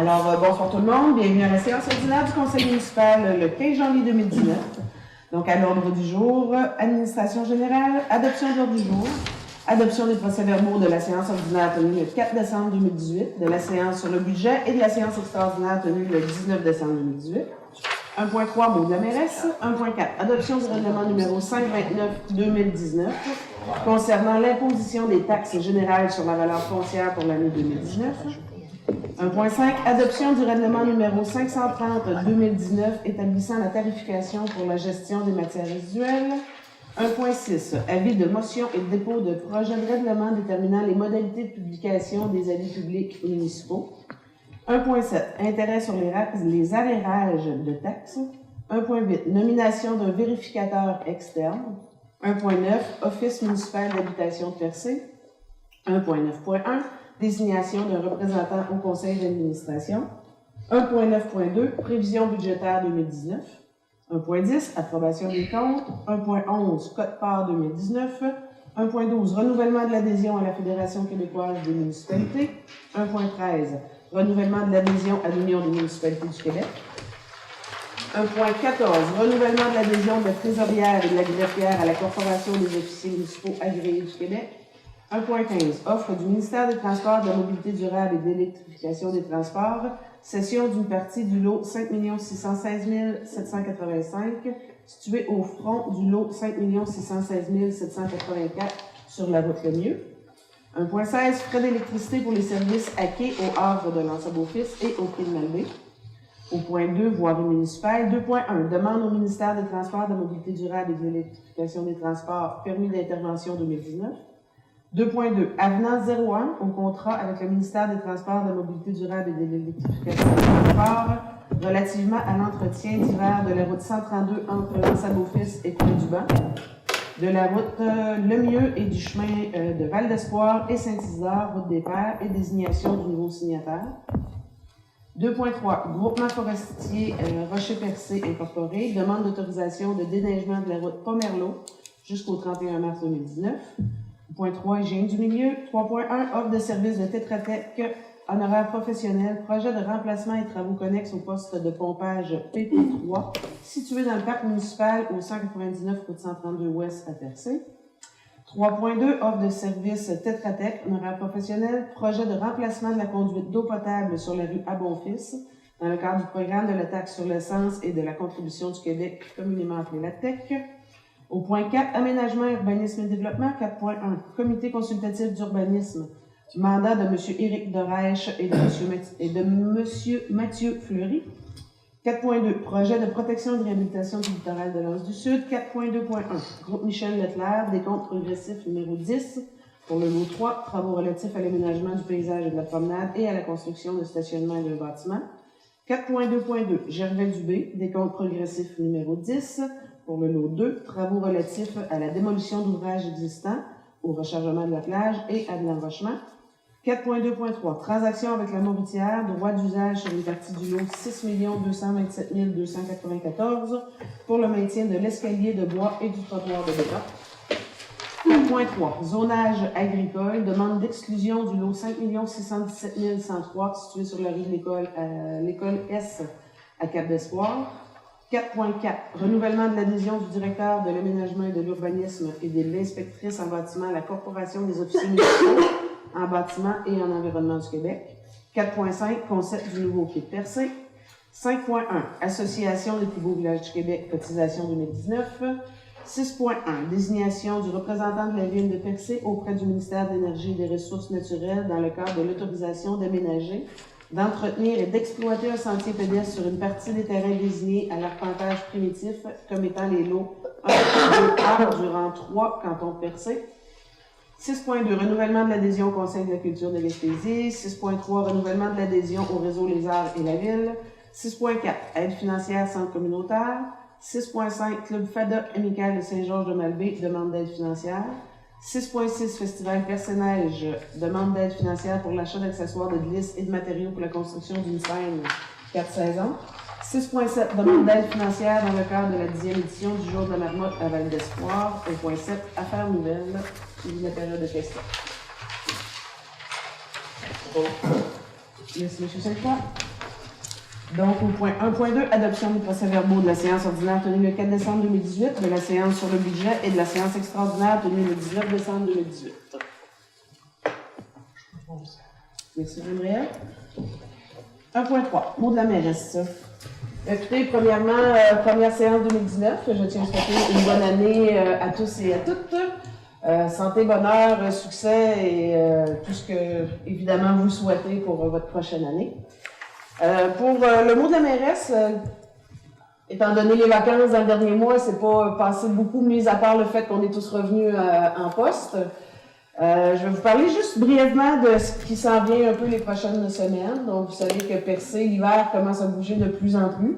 Alors, bonsoir tout le monde. Bienvenue à la séance ordinaire du Conseil municipal le 15 janvier 2019. Donc, à l'ordre du jour, administration générale, adoption de l'ordre du jour, adoption des procès-verbaux de la séance ordinaire tenue le 4 décembre 2018, de la séance sur le budget et de la séance extraordinaire tenue le 19 décembre 2018. 1.3, mot de la mairesse. 1.4, adoption du règlement numéro 529-2019 concernant l'imposition des taxes générales sur la valeur foncière pour l'année 2019. 1.5, adoption du règlement numéro 530-2019 établissant la tarification pour la gestion des matières résiduelles. 1.6, avis de motion et de dépôt de projet de règlement déterminant les modalités de publication des avis publics municipaux. 1.7, intérêt sur les arrérages de taxes. 1.8, nomination d'un vérificateur externe. 1.9, office municipal d'habitation de Percé. 1.9.1, désignation d'un représentant au conseil d'administration. 1.9.2, prévision budgétaire 2019. 1.10, approbation des comptes. 1.11, code-part 2019. 1.12, renouvellement de l'adhésion à la Fédération québécoise des municipalités. 1.13, renouvellement de l'adhésion à l'Union des municipalités du Québec. 1.14, renouvellement de l'adhésion de la trésorière et de la greffière à la Corporation des officiers municipaux agréés du Québec. 1.15, offre du ministère des Transports, de la Mobilité durable et de l'électrification des transports, cession d'une partie du lot 5 616 785, situé au front du lot 5 616 784 sur la route Lemieux. 1.16, frais d'électricité pour les services à quai au havre de l'Anse-Beaufils et au quai de Malbaie. Au point 2, voirie municipale. 2.1, demande au ministère des Transports, de la Mobilité durable et de l'électrification des transports, permis d'intervention 2019. 2.2, avenant 01 au contrat avec le ministère des Transports, de la Mobilité durable et de l'électrification des transports relativement à l'entretien d'hiver de la route 132 entre l'Anse-Beaufils et Pointe-du-Banc, de la route Lemieux et du chemin de Val d'Espoir et Saint-Isidore, route des Pères, et désignation du nouveau signataire. 2.3, groupement forestier Rocher-Percé incorporé, demande d'autorisation de déneigement de la route Pomerleau jusqu'au 31 mars 2019. 3, hygiène du milieu. 3.1, offre de service de Tetra Tech, honoraires professionnels, projet de remplacement et travaux connexes au poste de pompage PP3, situé dans le parc municipal au 199 route 132 Ouest à Percé. 3.2, offre de service Tetra Tech, honoraires professionnels, projet de remplacement de la conduite d'eau potable sur la rue Abonfils, dans le cadre du programme de la taxe sur l'essence et de la contribution du Québec, communément appelé la TEC. Au point 4, aménagement, urbanisme et développement. 4.1, comité consultatif d'urbanisme, mandat de M. Éric Dorèche et de M. Mathieu Fleury. 4.2, projet de protection et de réhabilitation du littoral de l'Anse du Sud. 4.2.1, groupe Michel Leclerc, décompte progressif numéro 10 pour le lot 3, travaux relatifs à l'aménagement du paysage et de la promenade et à la construction de stationnement et de bâtiments. 4.2.2, Gervais Dubé, décompte progressif numéro 10 pour le lot 2, travaux relatifs à la démolition d'ouvrages existants, au rechargement de la plage et à de l'enrochement. 4.2.3, transaction avec la Mauritière, droit d'usage sur une partie du lot 6 227 294 pour le maintien de l'escalier de bois et du trottoir de béton. 4.3, zonage agricole, demande d'exclusion du lot 5 617 103 situé sur la rue de l'école S à Cap d'Espoir. 4.4, renouvellement de l'adhésion du directeur de l'aménagement et de l'urbanisme et de l'inspectrice en bâtiment à la Corporation des officiers municipaux en bâtiment et en environnement du Québec. 4.5, concept du nouveau quai de Percé. 5.1, Association des plus beaux villages du Québec, cotisation 2019. 6.1, désignation du représentant de la ville de Percé auprès du ministère de l'Énergie et des Ressources naturelles dans le cadre de l'autorisation d'aménager, d'entretenir et d'exploiter un sentier pédestre sur une partie des terrains désignés à l'arpentage primitif comme étant les lots 1 et 2A durant 3 cantons de Percé. 6.2, renouvellement de l'adhésion au Conseil de la culture de Gaspésie. 6.3, renouvellement de l'adhésion au réseau Les Arts et la Ville. 6.4, aide financière centre communautaire. 6.5, Club FADA amical de Saint-Georges-de-Malbaie, demande d'aide financière. 6.6, Festival Percé-Neige, demande d'aide financière pour l'achat d'accessoires de glisse et de matériaux pour la construction d'une scène 4 saisons. 6.7, demande d'aide financière dans le cadre de la 10e édition du Jour de la Marmotte à Val d'Espoir. 1.7, affaires nouvelles, suivi de la période de questions. Merci, M. Sainte-Croix. Donc, au point 1.2, adoption des procès-verbaux de la séance ordinaire tenue le 4 décembre 2018, de la séance sur le budget et de la séance extraordinaire tenue le 19 décembre 2018. Merci, Gabriel. 1.3, mot de la mairesse. Écoutez, premièrement, première séance 2019, je tiens à souhaiter une bonne année à tous et à toutes. Santé, bonheur, succès et tout ce que, évidemment, vous souhaitez pour votre prochaine année. Pour le mot de la mairesse, étant donné les vacances dans le dernier mois, c'est pas passé beaucoup, mis à part le fait qu'on est tous revenus en poste. Je vais vous parler juste brièvement de ce qui s'en vient un peu les prochaines semaines. Donc, vous savez que Percé, l'hiver commence à bouger de plus en plus.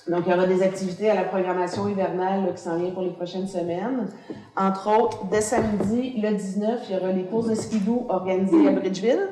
Donc, il y aura des activités à la programmation hivernale là, qui s'en vient pour les prochaines semaines. Entre autres, dès samedi, le 19, il y aura les courses de skidoo organisées à Bridgeville.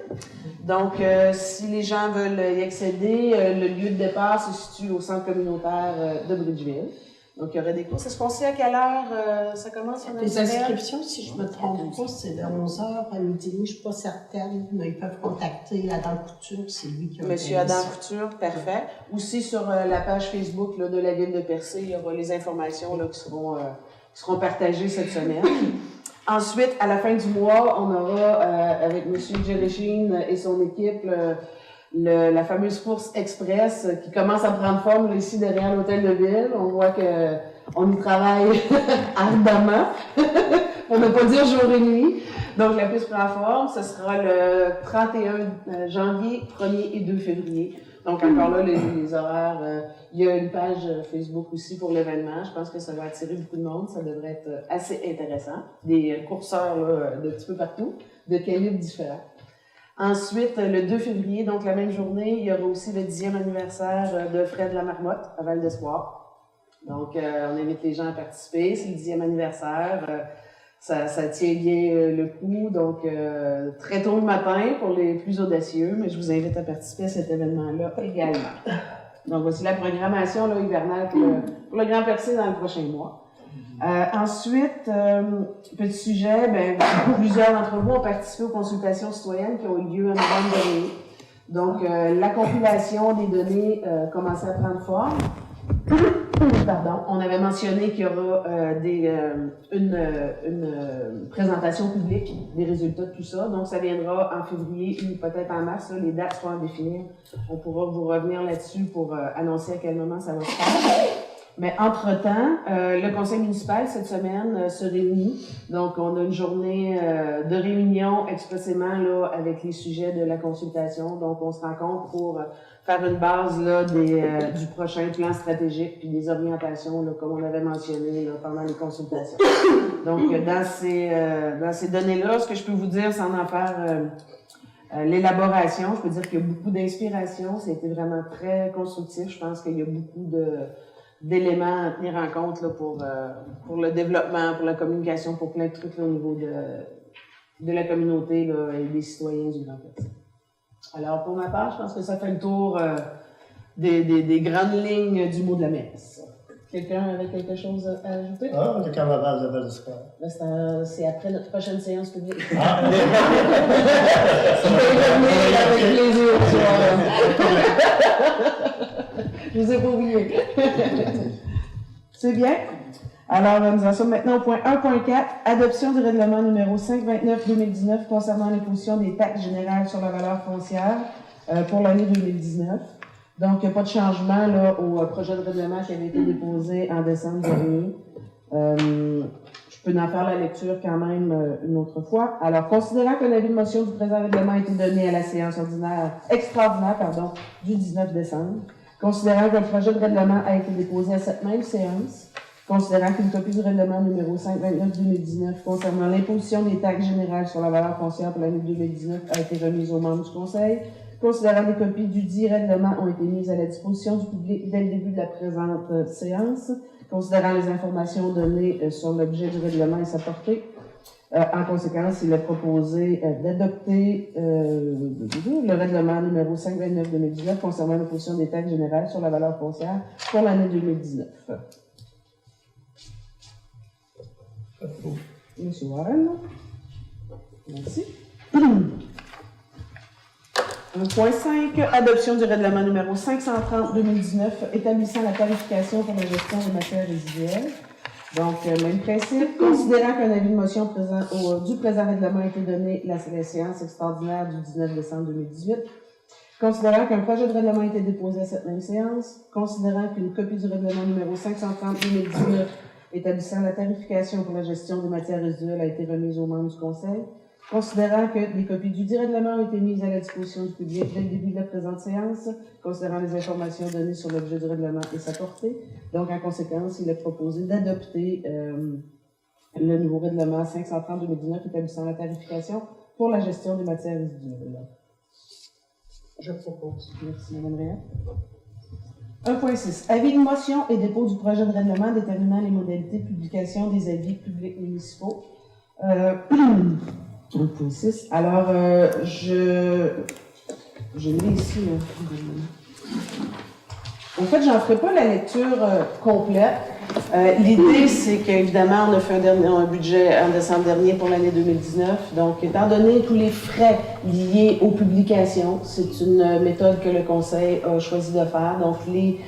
Donc, si les gens veulent y accéder, le lieu de départ se situe au centre communautaire de Bridgeville. Donc, il y aurait des courses. Est-ce qu'on sait à quelle heure ça commence? Les inscriptions, si je me trompe pas, c'est de 11h à midi. Je ne suis pas certaine, mais ils peuvent contacter Adam Couture, c'est lui qui a Monsieur Adam Couture, parfait. Aussi, sur la page Facebook là, de la Ville de Percé, il y aura les informations là, qui seront partagées cette semaine. Ensuite, à la fin du mois, on aura, avec M. Jerry Sheen et son équipe, la fameuse course express qui commence à prendre forme là, ici derrière l'hôtel de ville. On voit qu'on y travaille ardemment, pour ne pas dire jour et nuit. Donc la piste prend forme, ce sera le 31 janvier, 1er et 2 février. Donc encore là, les horaires, il y a une page Facebook aussi pour l'événement. Je pense que ça va attirer beaucoup de monde, ça devrait être assez intéressant. Des courseurs là, de petit peu partout, de calibres différents. Ensuite, le 2 février, donc la même journée, il y aura aussi le 10e anniversaire de Fred Lamarmotte à Val d'Espoir. Donc, on invite les gens à participer. C'est le 10e anniversaire. Ça tient bien le coup. Donc, très tôt le matin pour les plus audacieux, mais je vous invite à participer à cet événement-là également. Donc, voici la programmation là, hivernale pour le Grand Percé dans le prochain mois. Ensuite, petit sujet, plusieurs d'entre vous ont participé aux consultations citoyennes qui ont eu lieu en novembre dernier. Donc, la compilation des données commençait à prendre forme. Pardon. On avait mentionné qu'il y aura une présentation publique des résultats de tout ça. Donc, ça viendra en février ou peut-être en mars. Là, les dates seront à définir. On pourra vous revenir là-dessus pour annoncer à quel moment ça va se faire. Mais entre-temps, le conseil municipal, cette semaine, se réunit. Donc, on a une journée de réunion expressément là, avec les sujets de la consultation. Donc, on se rencontre pour faire une base là, du prochain plan stratégique puis des orientations, là, comme on avait mentionné là, pendant les consultations. Donc, dans ces données-là, ce que je peux vous dire, sans en faire l'élaboration, je peux dire qu'il y a beaucoup d'inspiration. Ça a été vraiment très constructif. Je pense qu'il y a beaucoup d'éléments à tenir en compte là, pour le développement, pour la communication, pour plein de trucs là, au niveau de la communauté là, et des citoyens du Grand Percé. Alors, pour ma part, je pense que ça fait le tour des grandes lignes du mot de la messe. Quelqu'un avec quelque chose à ajouter? Ah, le carnaval de Val d'Espoir. C'est après notre prochaine séance publique. Ah, Je vais revenir avec plaisir ce soir. Je vous ai pas oublié. C'est bien. Alors, nous en sommes maintenant au point 1.4, adoption du règlement numéro 529-2019 concernant l'imposition des taxes générales sur la valeur foncière pour l'année 2019. Donc, il n'y a pas de changement là, au projet de règlement qui avait été déposé en décembre dernier. Je peux en faire la lecture quand même une autre fois. Alors, considérant que l'avis de motion du présent règlement a été donné à la séance extraordinaire du 19 décembre, considérant que le projet de règlement a été déposé à cette même séance, considérant qu'une copie du règlement numéro 529-2019 concernant l'imposition des taxes générales sur la valeur foncière pour l'année 2019 a été remise aux membres du Conseil, considérant que les copies du dit règlement ont été mises à la disposition du public dès le début de la présente séance, considérant les informations données sur l'objet du règlement et sa portée, en conséquence, il est proposé d'adopter le règlement numéro 529-2019 concernant l'imposition des taxes générales sur la valeur foncière pour l'année 2019. Monsieur Warren. Merci. 1.5, adoption du règlement numéro 530-2019 établissant la tarification pour la gestion des matières résiduelles. Donc, même principe, considérant qu'un avis de motion du présent règlement a été donné la séance extraordinaire du 19 décembre 2018, considérant qu'un projet de règlement a été déposé à cette même séance, considérant qu'une copie du règlement numéro 530-2019 établissant la tarification pour la gestion des matières résiduelles a été remise aux membres du Conseil, considérant que des copies du dit règlement ont été mises à la disposition du public dès le début de la présente séance, considérant les informations données sur l'objet du règlement et sa portée. Donc, en conséquence, il est proposé d'adopter le nouveau règlement 530-2019 établissant la tarification pour la gestion des matières résiduelles. Je propose. Merci, Mme Réal. 1.6. Avis de motion et dépôt du projet de règlement déterminant les modalités de publication des avis publics municipaux. 1.6. Alors, je l'ai ici. En fait, j'en ferai pas la lecture complète. L'idée, c'est qu'évidemment, on a fait un budget en décembre dernier pour l'année 2019. Donc, étant donné tous les frais liés aux publications, c'est une méthode que le Conseil a choisi de faire. Donc, les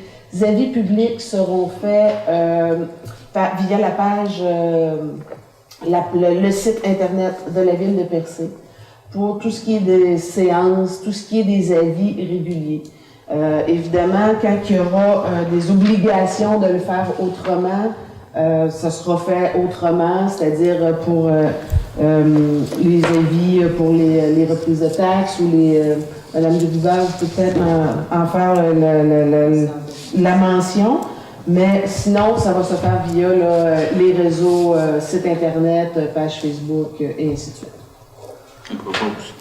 avis publics seront faits via la page, le site Internet de la Ville de Percé pour tout ce qui est des séances, tout ce qui est des avis réguliers. Évidemment, quand il y aura des obligations de le faire autrement, ça sera fait autrement, c'est-à-dire pour les avis pour les reprises de taxes ou Madame Dubas peut peut-être en faire la mention, mais sinon, ça va se faire via les réseaux, site Internet, page Facebook et ainsi de suite. Je propose.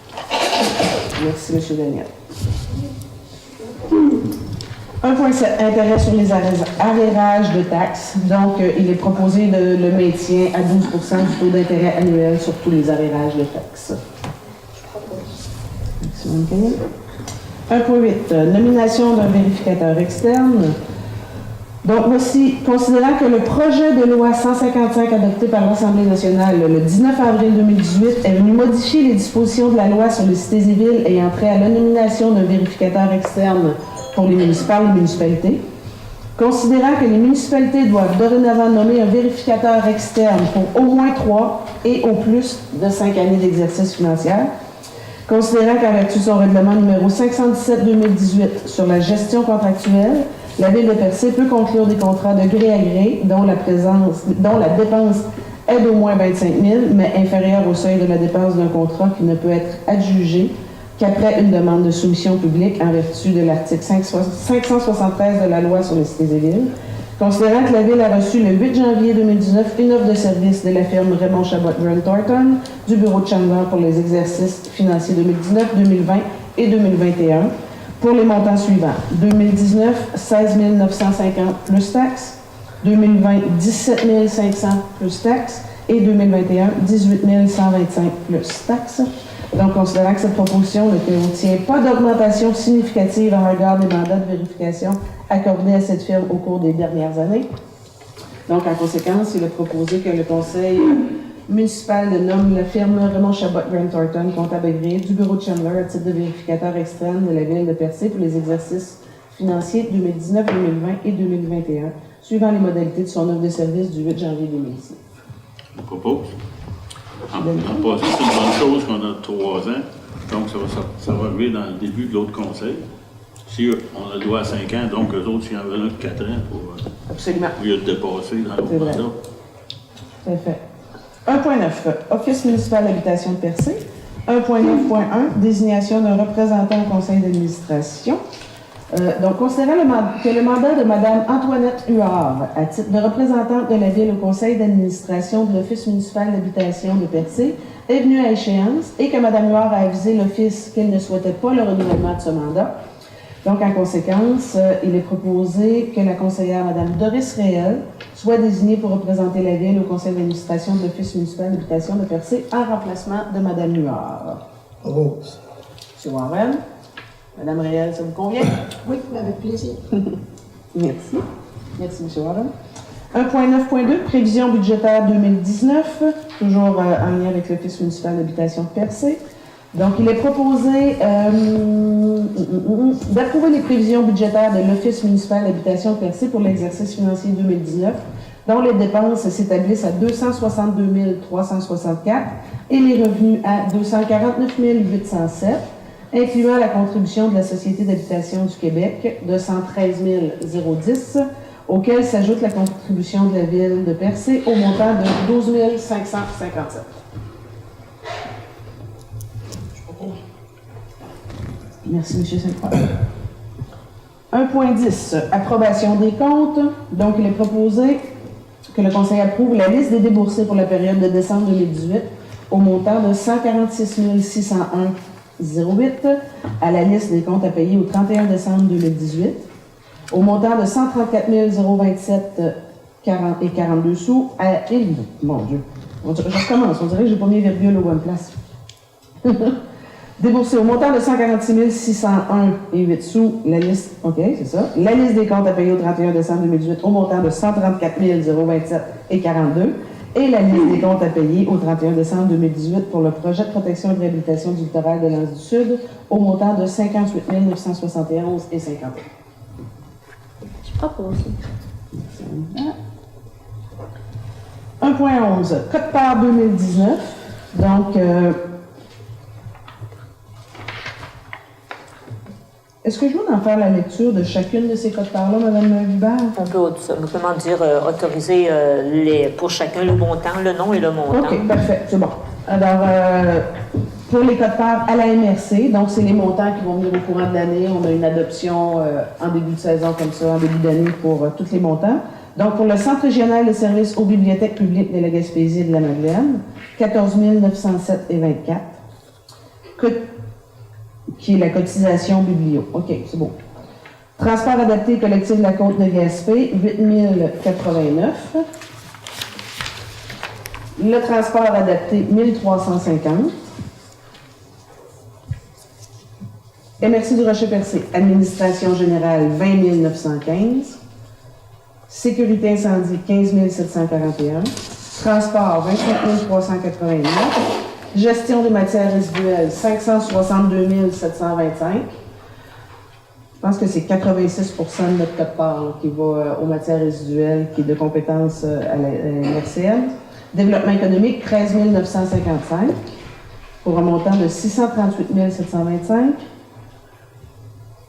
Merci, M. Daniel. 1.7. Intérêt sur les arrérages de taxes. Donc, il est proposé le maintien à 12 du taux d'intérêt annuel sur tous les arrérages de taxes. Merci, Mme Caillé. 1.8. Nomination d'un vérificateur externe. Donc, voici, considérant que le projet de loi 155 adopté par l'Assemblée nationale le 19 avril 2018 est venu modifier les dispositions de la loi sur les cités et villes ayant trait à la nomination d'un vérificateur externe pour les municipalités, considérant que les municipalités doivent dorénavant nommer un vérificateur externe pour au moins 3 et au plus de 5 années d'exercice financier, considérant qu'en vertu de son règlement numéro 517-2018 sur la gestion contractuelle, la Ville de Percé peut conclure des contrats de gré à gré dont la dépense est d'au moins 25 000, mais inférieure au seuil de la dépense d'un contrat qui ne peut être adjugé qu'après une demande de soumission publique en vertu de l'article 573 de la loi sur les cités et villes, considérant que la Ville a reçu le 8 janvier 2019 une offre de service de la firme Raymond Chabot Grant Thornton du bureau de Chandler pour les exercices financiers 2019, 2020 et 2021 pour les montants suivants. 2019, 16 950 plus taxes, 2020, 17 500 plus taxes et 2021, 18 125 plus taxes. Donc, considérant que cette proposition ne contient pas d'augmentation significative en regard des mandats de vérification accordés à cette firme au cours des dernières années. Donc, en conséquence, il est proposé que le conseil municipal nomme la firme Raymond Chabot Grant Thornton, comptable agréé du bureau de Chandler à titre de vérificateur externe de la Ville de Percé pour les exercices financiers 2019, 2020 et 2021, suivant les modalités de son offre de service du 8 janvier 2019. Je propose. En passant, c'est une bonne chose qu'on a 3 ans, donc ça va arriver dans le début de l'autre conseil. Si on a le droit à 5 ans, donc eux autres, s'il y en avait 4 ans pour Absolument. mieux dépasser dans l'autre mandat. Tout à fait. 1.9. Office municipal d'habitation de Percé. 1.9.1. Désignation d'un représentant au conseil d'administration. Donc, considérant que le mandat de Mme Antoinette Huard, à titre de représentante de la Ville au conseil d'administration de l'Office municipal d'habitation de Percé, est venue à échéance et que Mme Huard a avisé l'Office qu'elle ne souhaitait pas le renouvellement de ce mandat. Donc, en conséquence, il est proposé que la conseillère Mme Doris Réel soit désignée pour représenter la Ville au conseil d'administration de l'Office municipal d'habitation de Percé en remplacement de Mme Huard. Rose. M. Warren. Madame Réel, ça vous convient? Oui, avec plaisir. Merci. Merci, M. Warren. 1.9.2, prévision budgétaire 2019, toujours en lien avec l'Office municipal d'habitation de Percé. Donc, il est proposé d'approuver les prévisions budgétaires de l'Office municipal d'habitation de Percé pour l'exercice financier 2019, dont les dépenses s'établissent à 262 364 et les revenus à 249 807, incluant la contribution de la Société d'habitation du Québec de 113 010, auquel s'ajoute la contribution de la Ville de Percé au montant de 12 557. Merci, M. Saint-Croix. 1.10, approbation des comptes. Donc, il est proposé que le Conseil approuve la liste des déboursés pour la période de décembre 2018 au montant de 146 601,08 à la liste des comptes à payer au 31 décembre 2018 au montant de 134 027,40 et 42 sous à mon Dieu. Je recommence, on dirait que j'ai pas mis virgule aux bonnes places. Déboursé au montant de 146 601,08 sous, la liste, OK, c'est ça. La liste des comptes à payer au 31 décembre 2018 au montant de 134 027 et 42. Et la liste des comptes à payer au 31 décembre 2018 pour le projet de protection et de réhabilitation du littoral de l'Anse du Sud au montant de 58 971 et 51. Je propose. 1.11, Code-part 2019. Donc, est-ce que je veux en faire la lecture de chacune de ces codes-parts-là, Mme Hubert? On peut simplement dire autoriser pour chacun le montant, le nom et le montant. OK, parfait, c'est bon. Alors, pour les codes-parts à la MRC, donc c'est les montants qui vont venir au courant de l'année. On a une adoption en début de saison comme ça, en début d'année pour tous les montants. Donc, pour le Centre régional de services aux bibliothèques publiques de la Gaspésie et de la Madeleine, 14 907,24. Qui est la cotisation biblio. OK, c'est bon. Transport adapté collectif de la Côte de Gaspé, 8 089. Le transport adapté, 1 350. MRC du Rocher-Percé, administration générale, 20 915. Sécurité incendie, 15 741. Transport, 25 389. Gestion des matières résiduelles, 562 725. Je pense que c'est 86 de notre code-part qui va aux matières résiduelles, qui est de compétence à la MRCL. Développement économique, 13 955, pour un montant de 638 725.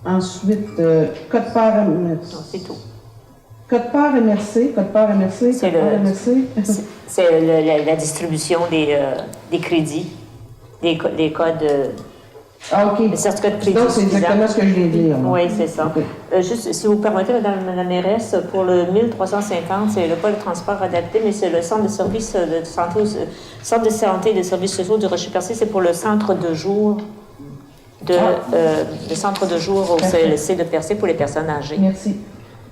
Ensuite, code-part C'est tout. Code-part MRC, code-part MRC, C'est code-part MRC. C'est la distribution des crédits, des codes, Ah, OK. des certificats de crédit. Donc, c'est exactement ce que je viens de dire. là. Oui, c'est ça. OK. Juste, si vous permettez, Madame la mairesse, pour le 1350, c'est le pas de transport adapté, mais c'est le centre de services de santé, centre de santé et de services sociaux du Rocher-Percé, c'est pour le centre de jour le centre de jour au CLC de Percé pour les personnes âgées. Merci.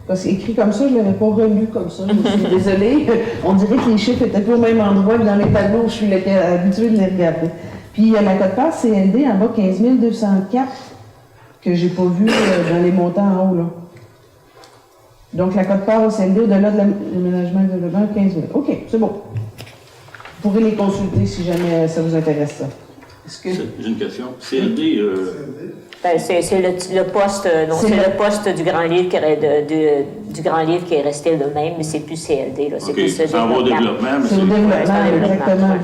Parce qu'écrit comme ça, je ne l'avais pas relu comme ça. Je suis désolée. On dirait que les chiffres étaient pas au même endroit que dans les tableaux où je suis habituée de les regarder. Puis la cote-part CLD en bas, 15 204, que j'ai pas vu dans les montants en haut, là. Donc la cote-part au CLD au-delà de l'aménagement et développement, 15 000. OK, c'est bon. Vous pourrez les consulter si jamais ça vous intéresse, ça. J'ai une question. CLD, C'est le poste, donc c'est le poste du grand livre du grand livre qui est resté le même, mais c'est plus CLD. Là. C'est OK, plus ça va au développement. mais C'est au développement, exactement.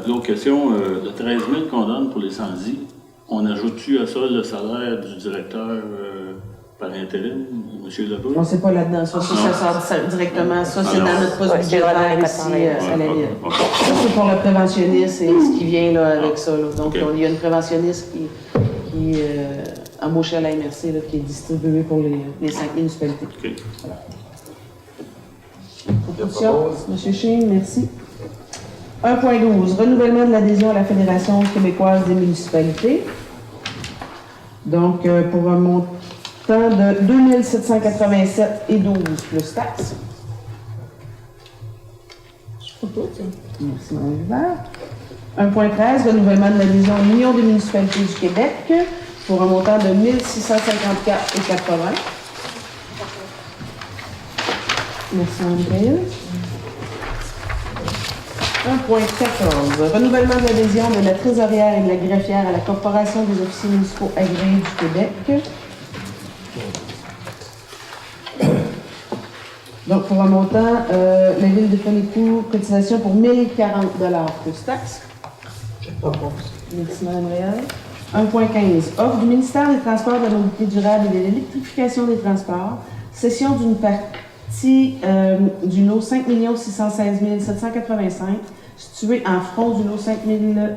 L'autre question, le 13 000 qu'on donne pour les sans-dits, on ajoute-tu à ça le salaire du directeur par intérim, M. Lebrun? On ne sait pas là-dedans. Ça sort directement. Ça, c'est dans notre poste budgétaire ici à la ville. Ça, c'est pour le préventionniste et ce qui vient là, avec ça. Là. Donc, il y a une préventionniste qui est embauchée à la MRC, là, qui est distribuée pour les 5 municipalités. OK. Proposition, M. Chine, merci. 1.12, renouvellement de l'adhésion à la Fédération québécoise des municipalités. Donc, pour un montant de 2 787 et 12 plus taxes. Merci, Mme Hubert. 1.13, renouvellement de l'adhésion à l'Union des municipalités du Québec pour un montant de 1 654 et 80. Merci, Mme Gaëlle. 1.14. Renouvellement de l'adhésion de la trésorière et de la greffière à la Corporation des officiers municipaux agréés du Québec. Donc, pour un montant, la Ville de Comico, cotisation pour 1040 $ plus taxes. Je propose. Merci, Mme Réal. 1.15. Offre du ministère des Transports, de la Mobilité durable et de l'électrification des transports. Cession d'une partie du lot 5 616 785, située en front du lot 5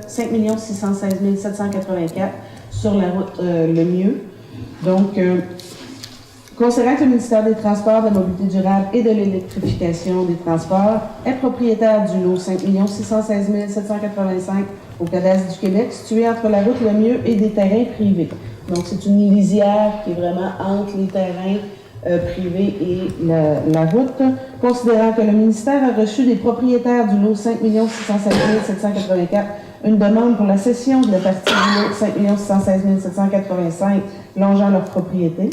616 784 sur la route Le Mieux. Donc, considérant que le ministère des Transports, de la Mobilité durable et de l'électrification des transports est propriétaire du lot 5 616 785 au cadastre du Québec, situé entre la route Le Mieux et des terrains privés. Donc, c'est une lisière qui est vraiment entre les terrains privés et la route. Considérant que le ministère a reçu des propriétaires du lot 5 616 784 une demande pour la cession de la partie du lot 5 616 785 longeant leur propriété.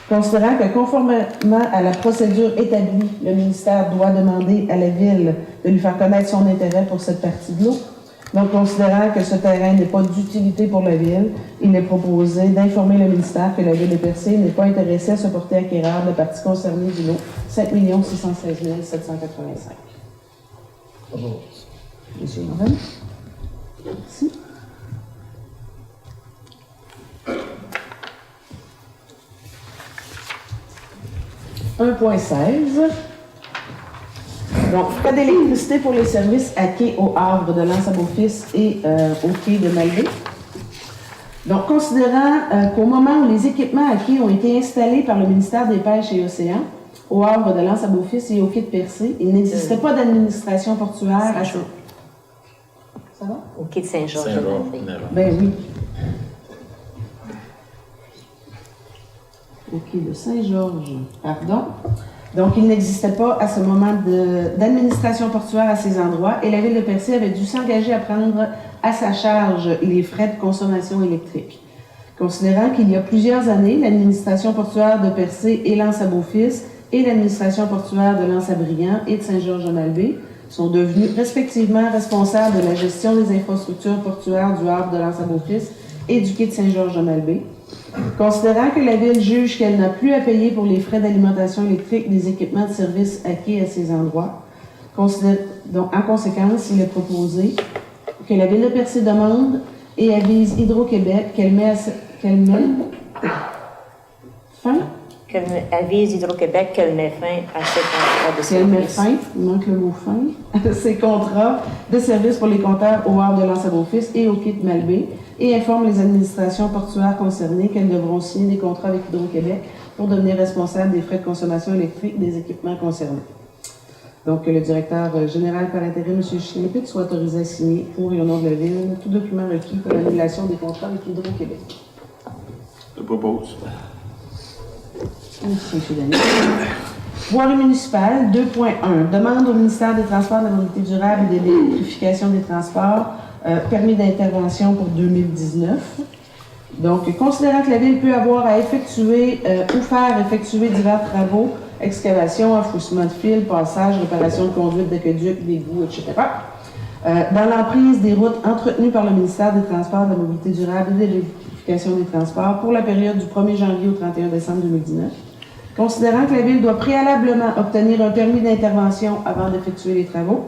Considérant que conformément à la procédure établie, le ministère doit demander à la Ville de lui faire connaître son intérêt pour cette partie de l'eau. Donc, considérant que ce terrain n'est pas d'utilité pour la Ville, il est proposé d'informer le ministère que la Ville de Percé n'est pas intéressée à se porter acquéreur de la partie concernée du lot 5 616 785. Monsieur Morel. Merci. « 1.16. Donc, frais d'électricité pour les services à quai au Havre de l'Anse-à-Beaufils et au quai de Malbaie. Donc, considérant qu'au moment où les équipements à quai ont été installés par le ministère des Pêches et Océans, au Havre de l'Anse-à-Beaufils et au quai de Percé, il n'existait pas d'administration portuaire à ce... Ça va? Au quai de Saint-Georges. Ben oui. Au quai de Saint-Georges, pardon. Donc, il n'existait pas à ce moment d'administration portuaire à ces endroits et la Ville de Percé avait dû s'engager à prendre à sa charge les frais de consommation électrique. Considérant qu'il y a plusieurs années, l'administration portuaire de Percé et l'Anse-à-Beaufils et l'administration portuaire de l'Anse-à-Brillant et de Saint-Georges-de-Malbaie sont devenus respectivement responsables de la gestion des infrastructures portuaires du Havre de l'Anse-à-Beaufils et du quai de Saint-Georges-de-Malbaie. Considérant que la Ville juge qu'elle n'a plus à payer pour les frais d'alimentation électrique des équipements de service à quai à ces endroits, donc en conséquence, il est proposé que la Ville de Percé demande et avise Hydro-Québec qu'elle met fin. Qu'elle avise Hydro-Québec qu'elle met fin à ces contrats de Qu'elle met service. fin, il manque le mot fin, ces contrats de service pour les compteurs au Havre de l'Anse-à-Beaufils et au quai de Malbaie et informe les administrations portuaires concernées qu'elles devront signer des contrats avec Hydro-Québec pour devenir responsables des frais de consommation électrique des équipements concernés. Donc, que le directeur général par intérim, M. Schlippit, soit autorisé à signer pour et au nom de la Ville tout document requis pour l'annulation des contrats avec Hydro-Québec. Je propose. Merci, M. Daniel. Voirie municipale, 2.1. Demande au ministère des Transports, de la Mobilité durable et de l'électrification des transports, permis d'intervention pour 2019. Donc, considérant que la Ville peut avoir à effectuer ou faire effectuer divers travaux, excavation, enfouissement de fils, passage, réparation de conduites, d'aqueducs, d'égouts, etc., dans l'emprise des routes entretenues par le ministère des Transports, de la Mobilité durable et de l'électrification des transports pour la période du 1er janvier au 31 décembre 2019. Considérant que la Ville doit préalablement obtenir un permis d'intervention avant d'effectuer les travaux.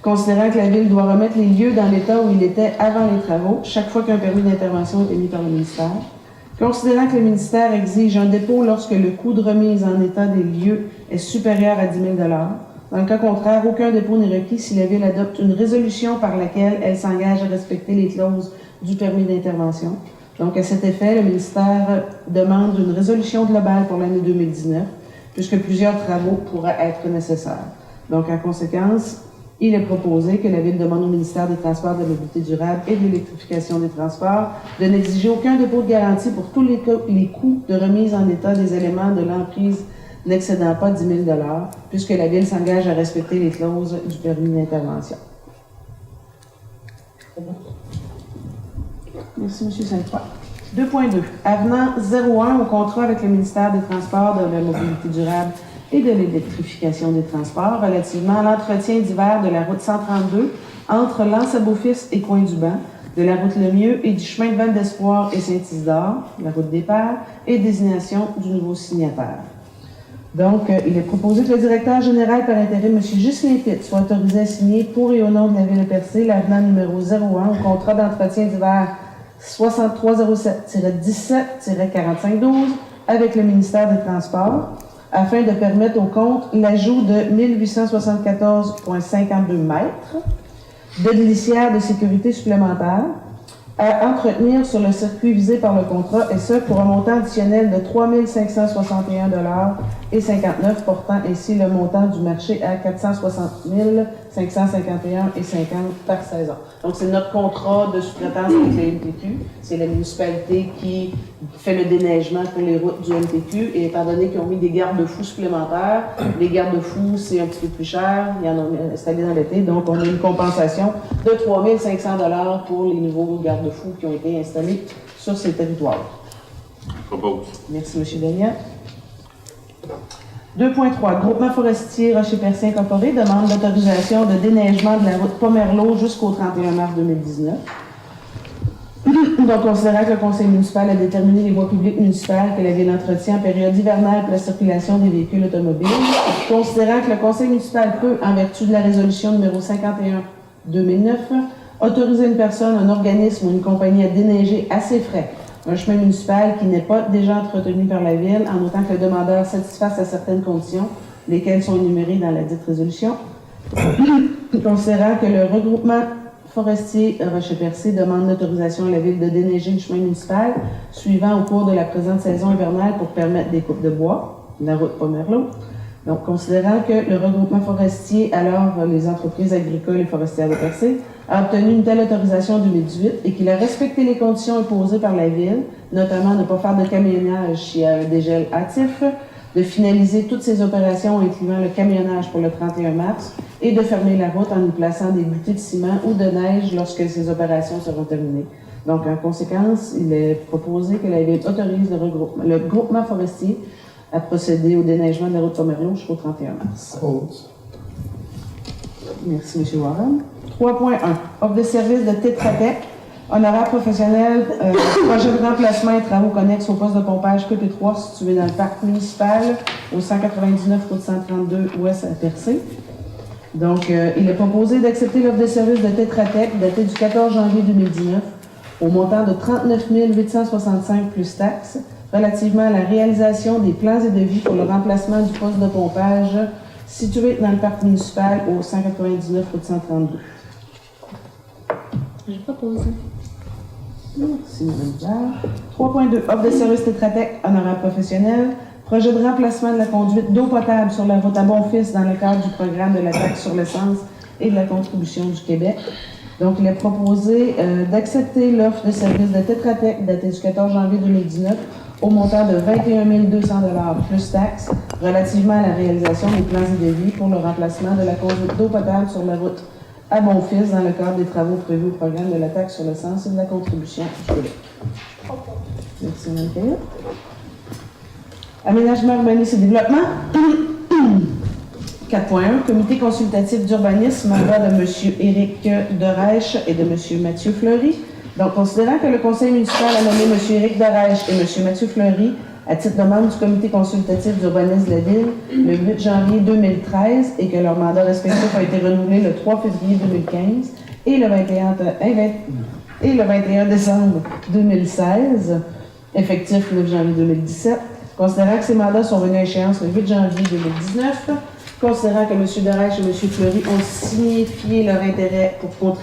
Considérant que la Ville doit remettre les lieux dans l'état où il était avant les travaux, chaque fois qu'un permis d'intervention est émis par le ministère. Considérant que le ministère exige un dépôt lorsque le coût de remise en état des lieux est supérieur à 10 000 $. Dans le cas contraire, aucun dépôt n'est requis si la Ville adopte une résolution par laquelle elle s'engage à respecter les clauses du permis d'intervention. Donc, à cet effet, le ministère demande une résolution globale pour l'année 2019, puisque plusieurs travaux pourraient être nécessaires. Donc, en conséquence, il est proposé que la Ville demande au ministère des Transports, de la Mobilité durable et de l'électrification des transports de n'exiger aucun dépôt de garantie pour tous les coûts de remise en état des éléments de l'emprise n'excédant pas 10 000 $, puisque la Ville s'engage à respecter les clauses du permis d'intervention. Merci, M. Sainte-Croix. 2.2. Avenant 01 au contrat avec le ministère des Transports, de la Mobilité durable et de l'électrification des transports relativement à l'entretien d'hiver de la route 132 entre l'Anse-à-Beaufils et Coin-du-Banc, de la route Lemieux et du chemin de Val d'Espoir et Saint-Isidore, la route des Pères, et désignation du nouveau signataire. Donc, il est proposé que le directeur général par intérim, M. Ghislain Pitt, soit autorisé à signer pour et au nom de la Ville de Percé l'avenant numéro 01 au contrat d'entretien d'hiver 6307-17-4512 avec le ministère des Transports afin de permettre au compte l'ajout de 1874,52 mètres de glissières de sécurité supplémentaires à entretenir sur le circuit visé par le contrat, et ce pour un montant additionnel de 3 561,59 $, portant ainsi le montant du marché à 460 551,50 $ par saison. Donc, c'est notre contrat de sous-traitance avec le MTQ. C'est la municipalité qui fait le déneigement pour les routes du MTQ, et étant donné qu'ils ont mis des garde-fous supplémentaires, les garde-fous, c'est un petit peu plus cher, ils en ont installé dans l'été, donc on a une compensation de 3 500 $ pour les nouveaux garde-fous qui ont été installés sur ces territoires. Propose. Merci, M. Daniel. 2.3. Groupement forestier Rocher-Percé Incorporé demande l'autorisation de déneigement de la route Pomerleau jusqu'au 31 mars 2019. Donc, considérant que le conseil municipal a déterminé les voies publiques municipales que la ville entretient en période hivernale pour la circulation des véhicules automobiles, considérant que le conseil municipal peut, en vertu de la résolution numéro 51/2009, autoriser une personne, un organisme ou une compagnie à déneiger à ses frais un chemin municipal qui n'est pas déjà entretenu par la ville, en autant que le demandeur satisfasse à certaines conditions, lesquelles sont énumérées dans la dite résolution. Considérant que le regroupement forestier Rocher-Percé demande l'autorisation à la ville de déneiger le chemin municipal suivant au cours de la présente saison hivernale pour permettre des coupes de bois, la route Pomerleau. Donc, considérant que le regroupement forestier, alors les entreprises agricoles et forestières de Percé, a obtenu une telle autorisation en 2018 et qu'il a respecté les conditions imposées par la ville, notamment de ne pas faire de camionnage s'il y a un dégel hâtif, de finaliser toutes ces opérations incluant le camionnage pour le 31 mars et de fermer la route en y plaçant des butées de ciment ou de neige lorsque ces opérations seront terminées. Donc, en conséquence, il est proposé que la ville autorise le groupement forestier à procéder au déneigement de la route Pomerleau jusqu'au 31 mars. Merci, M. Warren. 3.1. Offre de service de Tetra Tech, honoraire professionnel, projet de remplacement et travaux connexes au poste de pompage QP3 situé dans le parc municipal au 199 route 132 ouest à Percé. Donc, il est proposé d'accepter l'offre de service de Tetra Tech datée du 14 janvier 2019 au montant de 39 865 plus taxes relativement à la réalisation des plans et devis pour le remplacement du poste de pompage situé dans le parc municipal au 199 route 132. J'ai proposé. Merci, Mme Hubert. 3.2. Offre de service Tetra Tech, honoraire professionnel. Projet de remplacement de la conduite d'eau potable sur la route à Bonfils dans le cadre du programme de la taxe sur l'essence et de la contribution du Québec. Donc, il est proposé d'accepter l'offre de service de Tetra Tech datée du 14 janvier 2019 au montant de 21 200 $ plus taxes relativement à la réalisation des plans et devis pour le remplacement de la conduite d'eau potable sur la route à Bonfils dans le cadre des travaux prévus au programme de la taxe sur l'essence et de la contribution du Québec. Merci, Mme Caillot. Aménagement, urbanisme et développement. 4.1. Comité consultatif d'urbanisme, mandat de M. Éric Derèche et de M. Mathieu Fleury. Donc, considérant que le conseil municipal a nommé M. Éric Derèche et M. Mathieu Fleury à titre de membre du comité consultatif d'urbanisme de la Ville le 8 janvier 2013 et que leur mandat respectif a été renouvelé le 3 février 2015 et le 21 décembre 2016, effectif le 9 janvier 2017, considérant que ces mandats sont venus à échéance le 8 janvier 2019, considérant que M. Derèche et M. Fleury ont signifié leur intérêt pour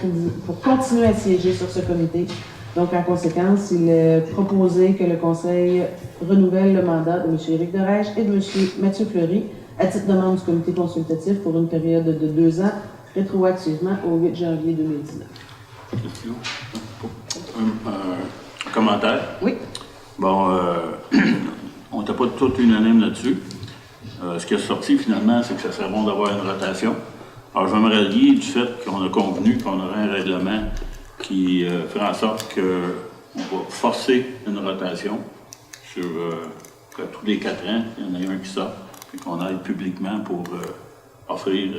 continuer à siéger sur ce comité. Donc, en conséquence, il est proposé que le Conseil renouvelle le mandat de M. Éric Derèche et de M. Mathieu Fleury à titre de membre du comité consultatif pour une période de 2 ans, rétroactivement au 8 janvier 2019. Question? Un commentaire? Oui. Bon, on n'était pas tout unanime là-dessus. Ce qui est sorti finalement, c'est que ça serait bon d'avoir une rotation. Alors, je vais me rallier du fait qu'on a convenu qu'on aurait un règlement qui ferait en sorte qu'on va forcer une rotation sur tous les 4 ans. Il y en a un qui sort. qu'on aille publiquement pour offrir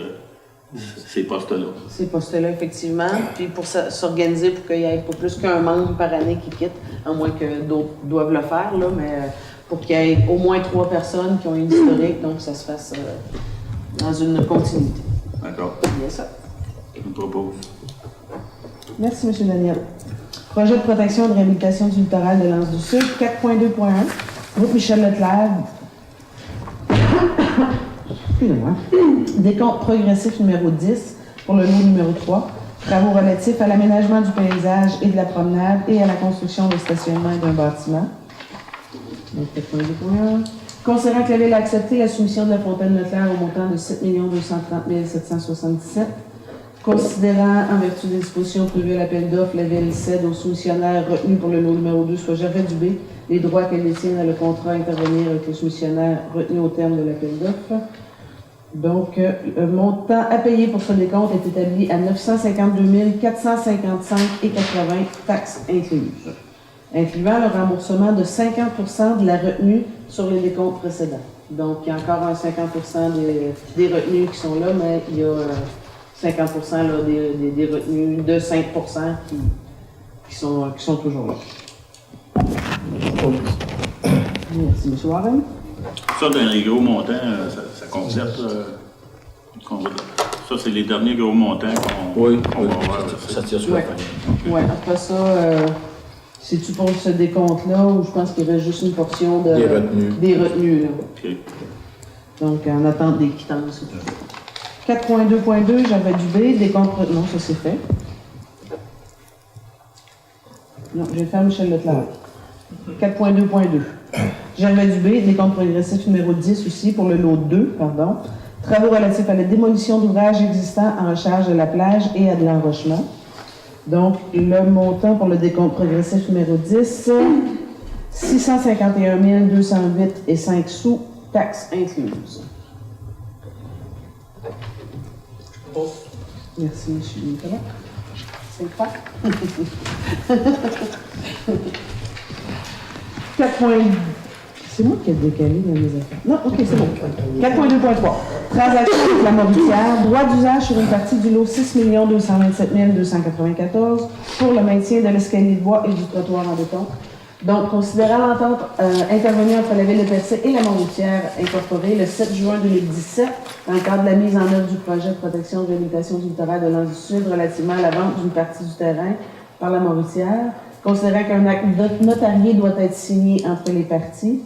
ces postes-là. Ces postes-là, effectivement. Puis pour s'organiser pour qu'il y ait pas plus qu'un membre par année qui quitte, à moins que d'autres doivent le faire, là, mais pour qu'il y ait au moins 3 personnes qui ont une historique, donc ça se fasse dans une continuité. D'accord. Bien ça. Je vous propose. Merci, M. Daniel. Projet de protection et de réhabilitation du littoral de l'Anse du Sud, 4.2.1, groupe Michel Leclerc. Excusez-moi. Décompte progressif numéro 10 pour le lot numéro 3. Travaux relatifs à l'aménagement du paysage et de la promenade et à la construction de stationnement d'un bâtiment. Donc, 4.2.1. Considérant que la Ville a accepté la soumission de la Fontaine Leclerc au montant de 7 230 777, considérant, en vertu des dispositions prévues à l'appel d'offres, la Ville cède au soumissionnaire retenu pour le lot numéro 2, soit Gervais Dubé, les droits qu'elle détient dans le contrat à intervenir avec le soumissionnaire retenu au terme de l'appel d'offres. Donc, le montant à payer pour ce décompte est établi à 952 455,80 taxes incluses, incluant le remboursement de 50% de la retenue sur les décomptes précédents. Donc, il y a encore un 50% des retenues qui sont là, mais il y a 50% là, des retenues de 5% qui sont toujours là. Merci, M. Warren. Ça, dans les gros montants, ça complète. Ça, c'est les derniers gros montants qu'on va avoir. Ça tire sur la famille. Oui, après ça, c'est-tu pour ce décompte-là ou je pense qu'il reste juste une portion de, des retenues là. OK. Donc, en attente des quittances. 4.2.2, Gervais Dubé, décompte. Non, ça c'est fait. Non, je vais faire Michel Leclerc. 4.2.2. Gervais Dubé, décompte progressif numéro 10 aussi pour le lot 2, pardon. Travaux relatifs à la démolition d'ouvrages existants en recharge de la plage et à de l'enrochement. Donc, le montant pour le décompte progressif numéro 10, 651 208,05 sous, taxes incluses. Merci, M. Nicolas. C'est quoi? 4. C'est moi qui ai décalé dans mes affaires. Non, OK, c'est bon. 4.2.3. Transaction avec la Mauritière. Droit d'usage sur une partie du lot 6 227 294 pour le maintien de l'escalier de bois et du trottoir en béton. Donc, considérant l'entente intervenue entre la Ville de Percé et la Mauritière incorporée le 7 juin 2017 dans le cadre de la mise en œuvre du projet de protection et de réhabilitation du littoral de l'Anse du Sud relativement à la vente d'une partie du terrain par la Mauritière, considérant qu'un acte notarié doit être signé entre les parties,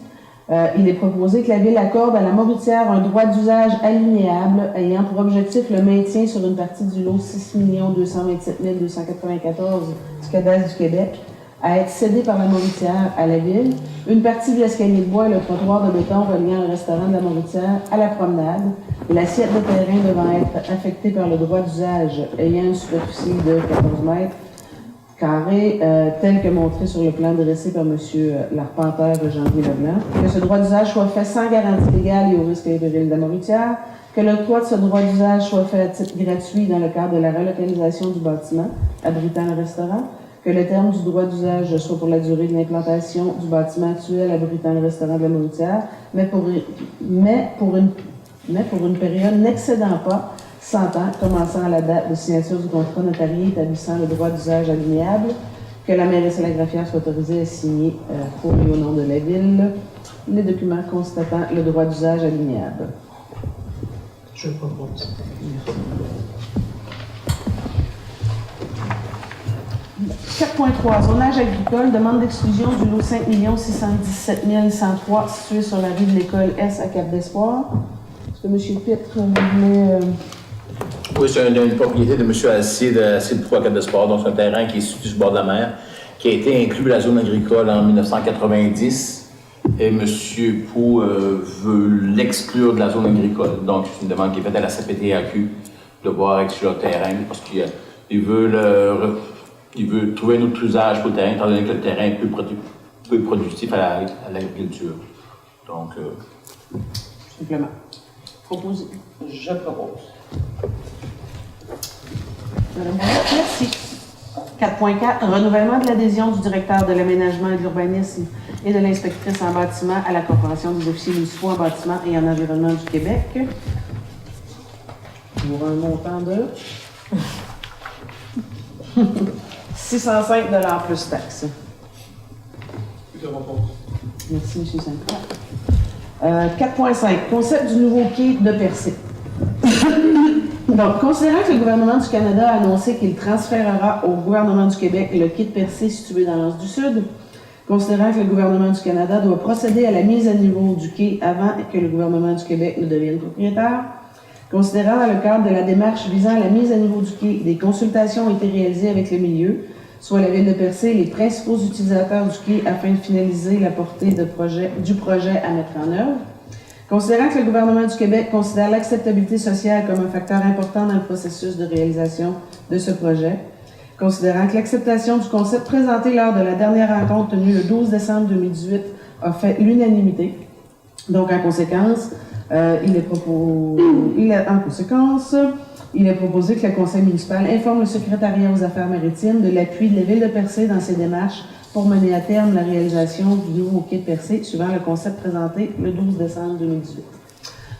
il est proposé que la Ville accorde à la Mauritière un droit d'usage alinéable ayant pour objectif le maintien sur une partie du lot 6 227 294 du cadastre du Québec à être cédé par la Mauritière à la Ville, une partie de l'escalier de bois et le trottoir de béton reliant le restaurant de la Mauritière à la promenade, et l'assiette de terrain devant être affectée par le droit d'usage ayant une superficie de 14 mètres carrés, tel que montré sur le plan dressé par M. l'arpenteur Jean-Louis Leblanc, que ce droit d'usage soit fait sans garantie légale et au risque et péril de la Mauritière, que l'octroi de ce droit d'usage soit fait à titre gratuit dans le cadre de la relocalisation du bâtiment abritant le restaurant, que le terme du droit d'usage soit pour la durée de l'implantation du bâtiment actuel abritant le restaurant de la Mauritière, mais pour une période n'excédant pas 100 ans, commençant à la date de signature du contrat notarié établissant le droit d'usage alinéable, que la mairesse et la greffière soient autorisées à signer pour et au nom de la Ville les documents constatant le droit d'usage alinéable. Je propose. 4.3. Zonage agricole, demande d'exclusion du lot 5 617 103 situé sur la rue de l'École S à Cap-d'Espoir. Est-ce que M. Pitre voulait... Oui, c'est une propriété de M. Alcier de 3 Cap-d'Espoir, donc c'est un terrain qui est situé sur le bord de la mer, qui a été inclus à la zone agricole en 1990. Et M. Pou veut l'exclure de la zone agricole. Donc, c'est une demande qui est faite à la CPTAQ de voir exclure le terrain parce qu'il veut trouver un autre usage pour le terrain, étant donné que le terrain est peu productif à l'agriculture. Donc, Simplement. Proposé. Je propose. Merci. 4.4. Renouvellement de l'adhésion du directeur de l'aménagement et de l'urbanisme et de l'inspectrice en bâtiment à la Corporation des officiers municipaux en bâtiment et en environnement du Québec pour un montant de 605 $ plus taxes. Merci, M. Saint-Pierre. 4.5. Concept du nouveau quai de Percé. Donc, considérant que le gouvernement du Canada a annoncé qu'il transférera au gouvernement du Québec le quai de Percé situé dans l'Anse du Sud, considérant que le gouvernement du Canada doit procéder à la mise à niveau du quai avant que le gouvernement du Québec ne devienne propriétaire, considérant dans le cadre de la démarche visant à la mise à niveau du quai, des consultations ont été réalisées avec le milieu, soit la Ville de Percé et les principaux utilisateurs du quai afin de finaliser la portée du projet à mettre en œuvre. Considérant que le gouvernement du Québec considère l'acceptabilité sociale comme un facteur important dans le processus de réalisation de ce projet, considérant que l'acceptation du concept présenté lors de la dernière rencontre tenue le 12 décembre 2018 a fait l'unanimité, donc en conséquence, il est proposé que le conseil municipal informe le secrétariat aux affaires maritimes de l'appui de la Ville de Percé dans ses démarches pour mener à terme la réalisation du nouveau quai de Percé suivant le concept présenté le 12 décembre 2018.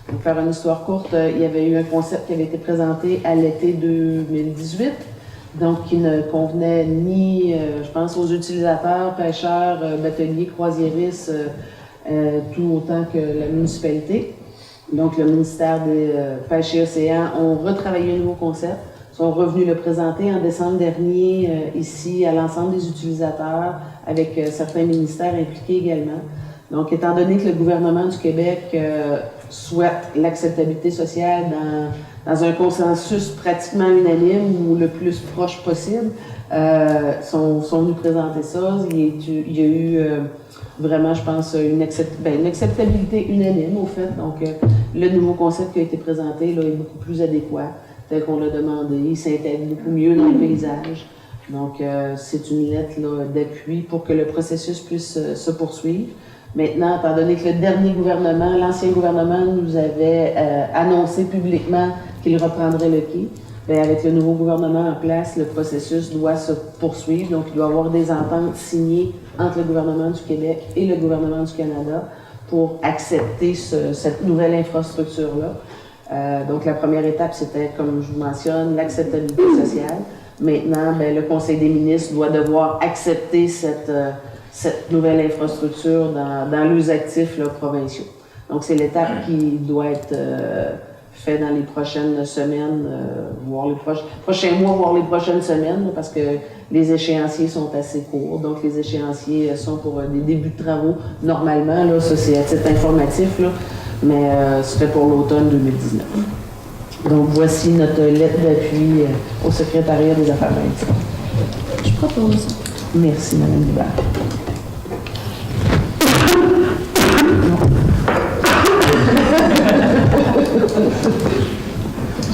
Pour faire une histoire courte, il y avait eu un concept qui avait été présenté à l'été 2018, donc qui ne convenait ni, je pense, aux utilisateurs, pêcheurs, bateliers, croisiéristes, tout autant que la municipalité. Donc, le ministère des Pêches et Océans ont retravaillé un nouveau concept, sont revenus le présenter en décembre dernier ici à l'ensemble des utilisateurs, avec certains ministères impliqués également. Donc, étant donné que le gouvernement du Québec souhaite l'acceptabilité sociale dans un consensus pratiquement unanime ou le plus proche possible, sont venus présenter ça. Il y a eu vraiment, je pense, une acceptabilité unanime, au fait. Donc, le nouveau concept qui a été présenté là, est beaucoup plus adéquat, tel qu'on l'a demandé. Il s'intègre beaucoup mieux dans le paysage. Donc, c'est une lettre d'appui pour que le processus puisse se poursuivre. Maintenant, étant donné que le dernier gouvernement, l'ancien gouvernement, nous avait annoncé publiquement qu'il reprendrait le quai, bien, avec le nouveau gouvernement en place, le processus doit se poursuivre. Donc, il doit y avoir des ententes signées entre le gouvernement du Québec et le gouvernement du Canada pour accepter cette nouvelle infrastructure-là. Donc, la première étape, c'était, comme je vous mentionne, l'acceptabilité sociale. Maintenant, bien, le Conseil des ministres doit devoir accepter cette nouvelle infrastructure dans leurs actifs là, provinciaux. Donc, c'est l'étape qui doit être faite dans les prochaines semaines, voire les prochains mois, voire les prochaines semaines, là, parce que les échéanciers sont assez courts. Donc, les échéanciers sont pour des débuts de travaux. Normalement, là, ça c'est à titre informatif, là, mais ce serait pour l'automne 2019. Donc, voici notre lettre d'appui au secrétariat des affaires maritimes. Je propose. Merci, Mme Hubert.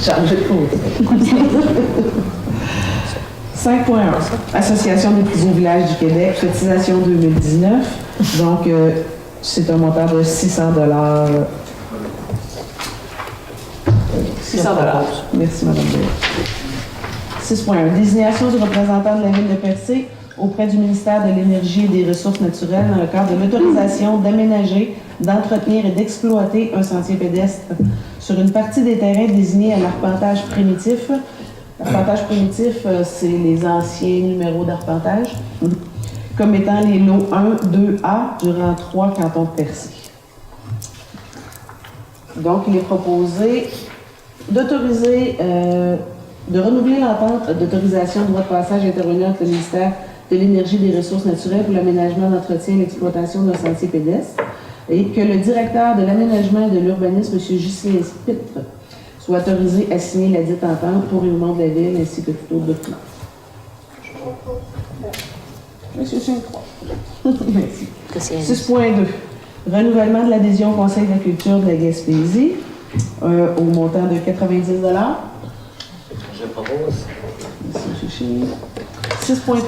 Chargé de cause. 5.1. Association des plus beaux villages du Québec, cotisation 2019. Donc, c'est un montant de 600 $. 600 $. Merci, Mme Béat. 6.1. Désignation du représentant de la Ville de Percé auprès du ministère de l'Énergie et des Ressources naturelles dans le cadre de l'autorisation d'aménager, d'entretenir et d'exploiter un sentier pédestre sur une partie des terrains désignés à l'arpentage primitif. L'arpentage primitif, c'est les anciens numéros d'arpentage, comme étant les lots 1, 2A durant 3 cantons de Percé. Donc, il est proposé d'autoriser, de renouveler l'entente d'autorisation de droit de passage intervenue entre le ministère de l'Énergie et des Ressources naturelles pour l'aménagement, l'entretien et l'exploitation d'un sentier pédestre, et que le directeur de l'aménagement et de l'urbanisme, M. Ghislain Spitre, soit autorisé à signer la dite entente pour et au nom de la Ville ainsi que tout autre document. M. Saint-Croix. Merci. 6.2. Renouvellement de l'adhésion au Conseil de la culture de la Gaspésie au montant de 90 $. Je propose. Merci, M. 6.3.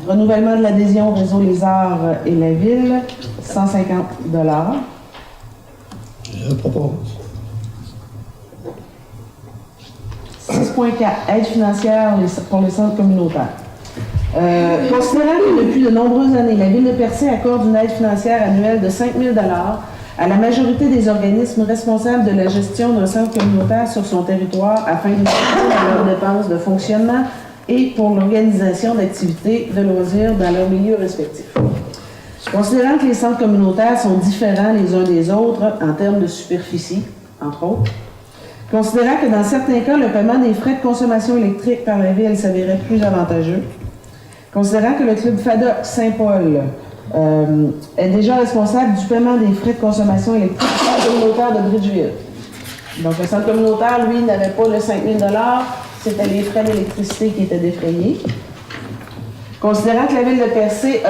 Renouvellement de l'adhésion au réseau Les Arts et la Ville, 150 $. Je propose. 6.4. Aide financière pour les centres communautaires. Considérant que depuis de nombreuses années, la Ville de Percé accorde une aide financière annuelle de 5 000 à la majorité des organismes responsables de la gestion d'un centre communautaire sur son territoire afin de soutenir leurs dépenses de fonctionnement et pour l'organisation d'activités de loisirs dans leurs milieux respectifs. Considérant que les centres communautaires sont différents les uns des autres en termes de superficie, entre autres, considérant que dans certains cas, le paiement des frais de consommation électrique par la Ville s'avérait plus avantageux, considérant que le club FADOC Saint-Paul est déjà responsable du paiement des frais de consommation électrique du centre communautaire de Bridgeville. Donc, le centre communautaire, lui, n'avait pas le 5 000 $, c'était les frais d'électricité qui étaient défrayés. Considérant que la Ville de Percé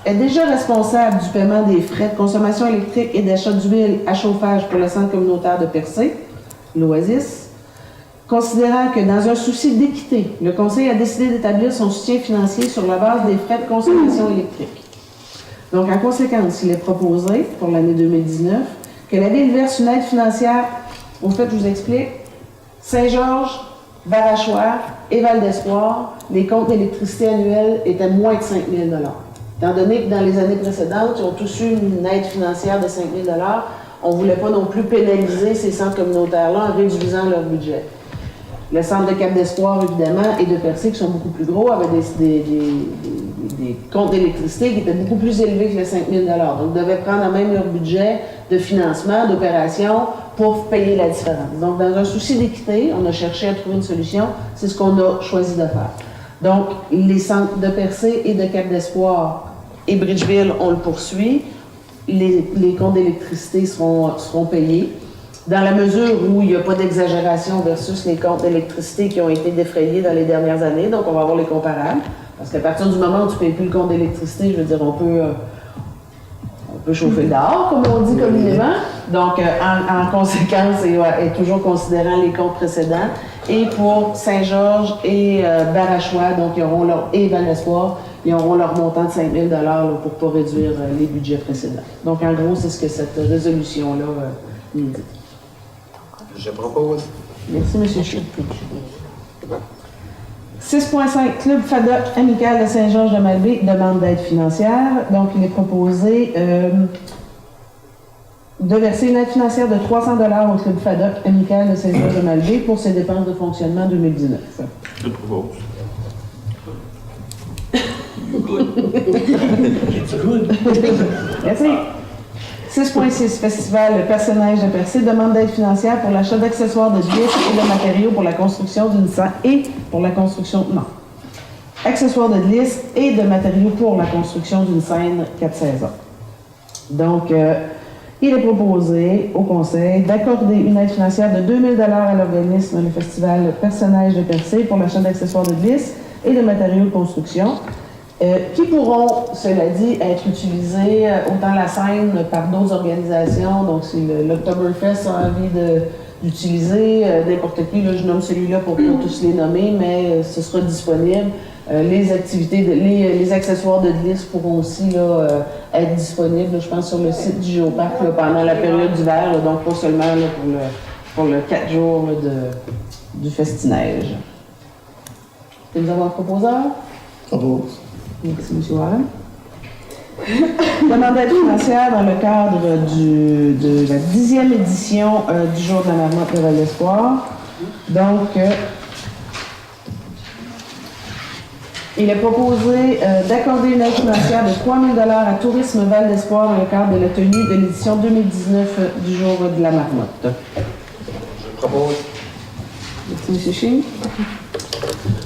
est déjà responsable du paiement des frais de consommation électrique et d'achat d'huile à chauffage pour le centre communautaire de Percé, l'Oasis, considérant que dans un souci d'équité, le Conseil a décidé d'établir son soutien financier sur la base des frais de consommation électrique. Donc, en conséquence, il est proposé, pour l'année 2019, que la Ville verse une aide financière, au fait, je vous explique, Saint-Georges, Barachois et Val-d'Espoir, les comptes d'électricité annuels étaient moins de 5 000 $. Étant donné que dans les années précédentes, ils ont tous eu une aide financière de 5 000 $, on ne voulait pas non plus pénaliser ces centres communautaires-là en réduisant leur budget. Le centre de Cap d'Espoir, évidemment, et de Percé, qui sont beaucoup plus gros, avaient des comptes d'électricité qui étaient beaucoup plus élevés que les 5 000 $. Donc, ils devaient prendre même leur budget de financement, d'opération, pour payer la différence. Donc, dans un souci d'équité, on a cherché à trouver une solution. C'est ce qu'on a choisi de faire. Donc, les centres de Percé et de Cap d'Espoir et Bridgeville, on le poursuit. Les comptes d'électricité seront payés. Dans la mesure où il n'y a pas d'exagération versus les comptes d'électricité qui ont été défrayés dans les dernières années, donc on va avoir les comparables. Parce qu'à partir du moment où tu ne payes plus le compte d'électricité, je veux dire, on peut chauffer dehors, comme on dit communément. Donc, en conséquence, et toujours considérant les comptes précédents. Et pour Saint-Georges et Barachois, donc et Val-d'Espoir, ils auront leur montant de 5 000 $ pour ne pas réduire les budgets précédents. Donc, en gros, c'est ce que cette résolution-là nous dit. Je propose. Merci, M. Chou. 6.5. Club FADOC Amical de Saint-Georges-de-Malbaie demande d'aide financière. Donc, il est proposé de verser une aide financière de 300 $ au Club FADOC Amical de Saint-Georges-de-Malbaie pour ses dépenses de fonctionnement 2019. Je propose. Merci. 6.6. Festival Personnage de Percé demande d'aide financière pour l'achat d'accessoires de glisse et de matériaux pour la construction d'une scène accessoires de glisse et de matériaux pour la construction d'une scène 4 saisons. Donc, il est proposé au Conseil d'accorder une aide financière de 2 000 $ à l'organisme le Festival Personnage de Percé pour l'achat d'accessoires de glisse et de matériaux de construction. Qui pourront, cela dit, être utilisés autant la scène par d'autres organisations. Donc, si l'Octoberfest a envie d'utiliser n'importe qui, là, je nomme celui-là pour pas tous les nommer, mais ce sera disponible. Les activités, les accessoires de glisse pourront aussi là, être disponibles, là, je pense, sur le site du Géoparc là, pendant la période d'hiver, là, donc pas seulement là, pour le 4 jours là, du festinage. Est-ce que nous avons un proposeur? Propose. Merci, M. Warren. Demande d'aide financière dans le cadre de la 10e édition du Jour de la Marmotte de Val-d'Espoir. Donc, il est proposé d'accorder une aide financière de 3 000 $ à Tourisme Val-d'Espoir dans le cadre de la tenue de l'édition 2019 du Jour de la Marmotte. Je propose. Merci, M. Chine.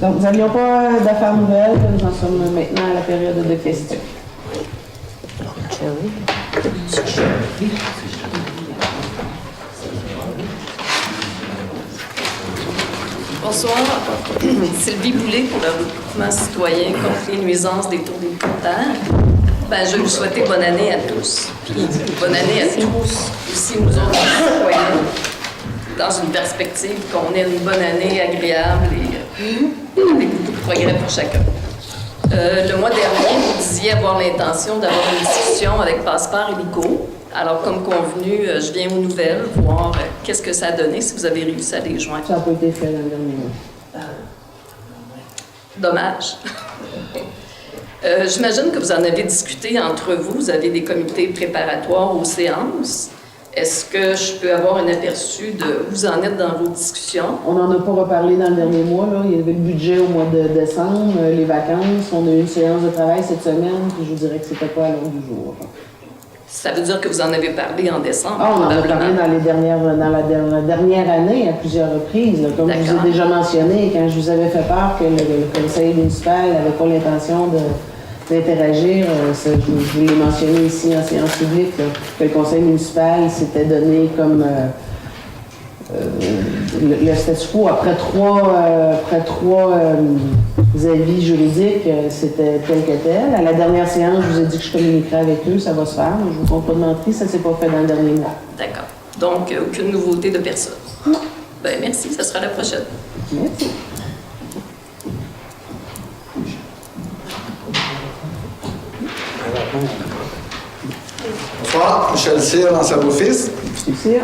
Donc, nous n'avions pas d'affaires nouvelles, nous en sommes maintenant à la période de questions. Bonsoir, Sylvie Boulay pour le regroupement citoyen contre les nuisances des tours d'hélicoptères. Je vais vous souhaiter bonne année à tous. Puis bonne année à tous, aussi nous autres citoyens, dans une perspective qu'on ait une bonne année agréable et avec beaucoup de progrès pour chacun. Le mois dernier, vous disiez avoir l'intention d'avoir une discussion avec Passeport et Lico. Alors, comme convenu, je viens aux nouvelles, voir qu'est-ce que ça a donné, si vous avez réussi à les joindre. Ça n'a pas été fait dans le dernier mois. Dommage. J'imagine que vous en avez discuté entre vous. Vous avez des comités préparatoires aux séances. Est-ce que je peux avoir un aperçu de où vous en êtes dans vos discussions? On n'en a pas reparlé dans le dernier mois. Là. Il y avait le budget au mois de décembre, les vacances. On a eu une séance de travail cette semaine, puis je vous dirais que c'était pas à l'ordre du jour. Ça veut dire que vous en avez parlé en décembre? Ah, on en a probablement. parlé dans la dernière année à plusieurs reprises. Là. Comme je vous D'accord. ai déjà mentionné, quand je vous avais fait part que le conseil municipal n'avait pas l'intention d'interagir, je vous l'ai mentionné ici en séance publique, là, que le conseil municipal s'était donné comme le statu quo après trois avis juridiques, c'était tel que tel. À la dernière séance, je vous ai dit que je communiquerais avec eux, ça va se faire. Je vous compte pas de mentir, ça s'est pas fait dans le dernier mois. D'accord. Donc, aucune nouveauté de personne. Ben, merci, ça sera la prochaine. Merci. Bonsoir, Michel Cyr, dans sa beau-fils. C'est sûr.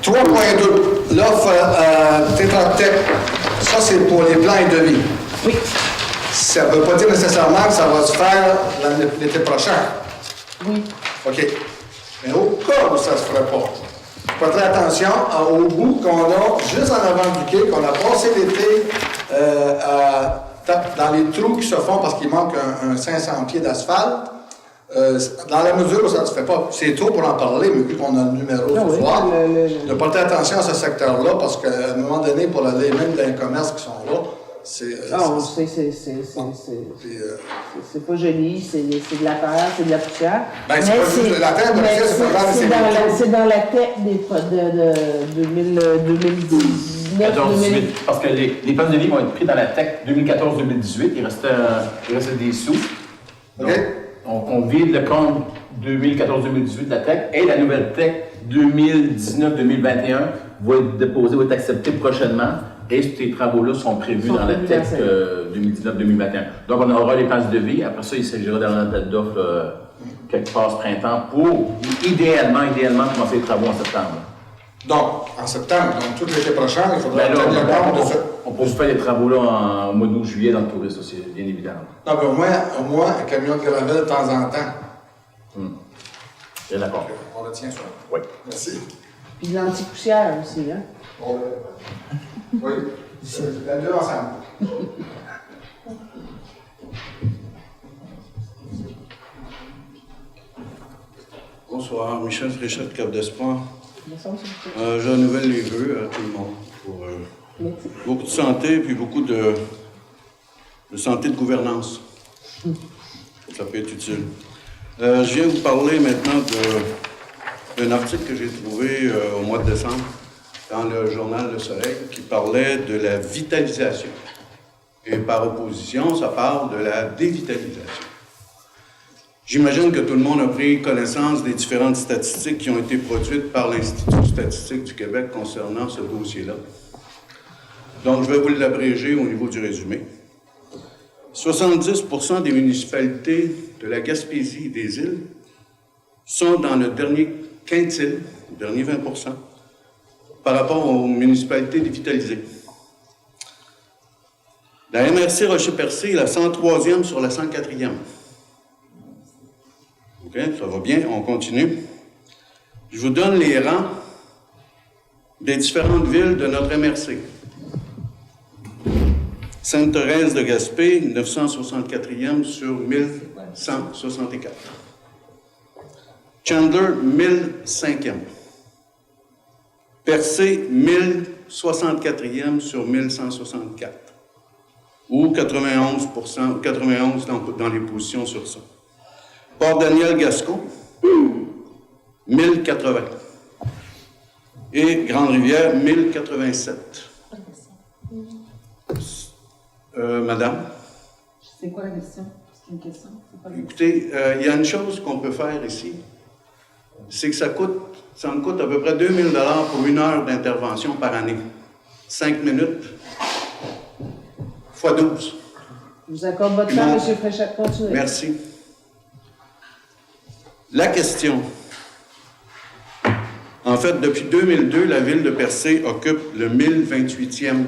3.2, l'offre Tétratec, ça c'est pour les plans et devis. Oui. Ça ne veut pas dire nécessairement que ça va se faire l'été prochain. Oui. OK. Mais au cas où ça ne se ferait pas, faites attention au bout qu'on a juste en avant du quai, qu'on a passé l'été dans les trous qui se font parce qu'il manque un 500 pieds d'asphalte. Dans la mesure où ça ne se fait pas, c'est tôt pour en parler, mais vu qu'on a le numéro ce soir, de porter attention à ce secteur-là, parce qu'à un moment donné, pour les mêmes d'un commerce qui sont là, c'est pas joli, c'est de la terre, c'est de la poussière. Ben, c'est pas juste de la terre, mais c'est dans la tête de 2019. Donc, parce que les plans de vie vont être pris dans la TEC 2014-2018, il restait des sous. Donc, OK. on vide le compte 2014-2018 de la TEC et la nouvelle TEC 2019-2021 va être déposée, va être acceptée prochainement et ces travaux-là sont prévus dans la TEC 2019-2021. Donc, on aura les plans de vie. Après ça, il s'agira d'un appel d'offres quelque part ce printemps pour idéalement commencer les travaux en septembre. Donc, en septembre, donc tout l'été prochain, il faudra Ben là, peut-être le nombre de ça. on peut se faire les travaux-là au mois d'août, juillet dans le tourisme, c'est bien évident. Non, mais au moins, un camion de gravel de temps en temps. Bien d'accord. On le tient ça. Oui. Merci. Puis de l'anti-poussière aussi, hein? Oui, c'est les deux ensemble. Bonsoir, Michel Fréchette, Cap d'Espoir. Je renouvelle les vœux à tout le monde pour beaucoup de santé puis beaucoup de santé de gouvernance. Ça peut être utile. Je viens vous parler maintenant d'un article que j'ai trouvé au mois de décembre dans le journal Le Soleil qui parlait de la vitalisation. Et par opposition, ça parle de la dévitalisation. J'imagine que tout le monde a pris connaissance des différentes statistiques qui ont été produites par l'Institut statistique du Québec concernant ce dossier-là. Donc, je vais vous l'abréger au niveau du résumé. 70% des municipalités de la Gaspésie et des îles sont dans le dernier quintile, le dernier 20%, par rapport aux municipalités dévitalisées. La MRC Rocher-Percé est la 103e sur la 104e. OK, ça va bien, on continue. Je vous donne les rangs des différentes villes de notre MRC. Sainte-Thérèse de Gaspé, 964e sur 1164. Chandler, 1005e. Percé, 1064e sur 1164. Ou 91%, 91 dans les positions sur ça. Port-Daniel-Gascon, 1080. Et Grande-Rivière, 1087. Madame? C'est quoi la question? C'est une question? Écoutez, il y a une chose qu'on peut faire ici, c'est que ça me coûte à peu près 2 000 $ pour 1 heure d'intervention par année. 5 minutes, fois 12. Je vous accorde votre temps, M. Fréchette. Continuez. Merci. La question. En fait, depuis 2002, la ville de Percé occupe le 1028e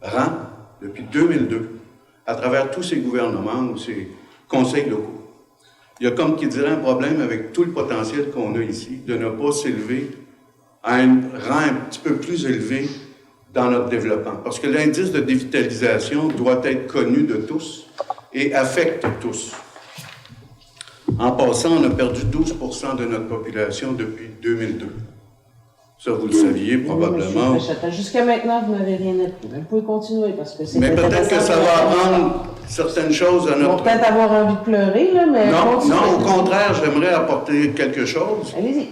rang, depuis 2002, à travers tous ces gouvernements ou ces conseils locaux. Il y a comme qui dirait un problème avec tout le potentiel qu'on a ici, de ne pas s'élever à un rang un petit peu plus élevé dans notre développement. Parce que l'indice de dévitalisation doit être connu de tous et affecte tous. En passant, on a perdu 12% de notre population depuis 2002. Ça, vous le saviez probablement. Monsieur, jusqu'à maintenant, vous n'avez rien appris. Vous pouvez continuer parce que c'est. Mais peut-être que ça va apprendre certaines choses à notre. On va peut-être avoir envie de pleurer, là, mais. Non, au contraire, j'aimerais apporter quelque chose. Allez-y.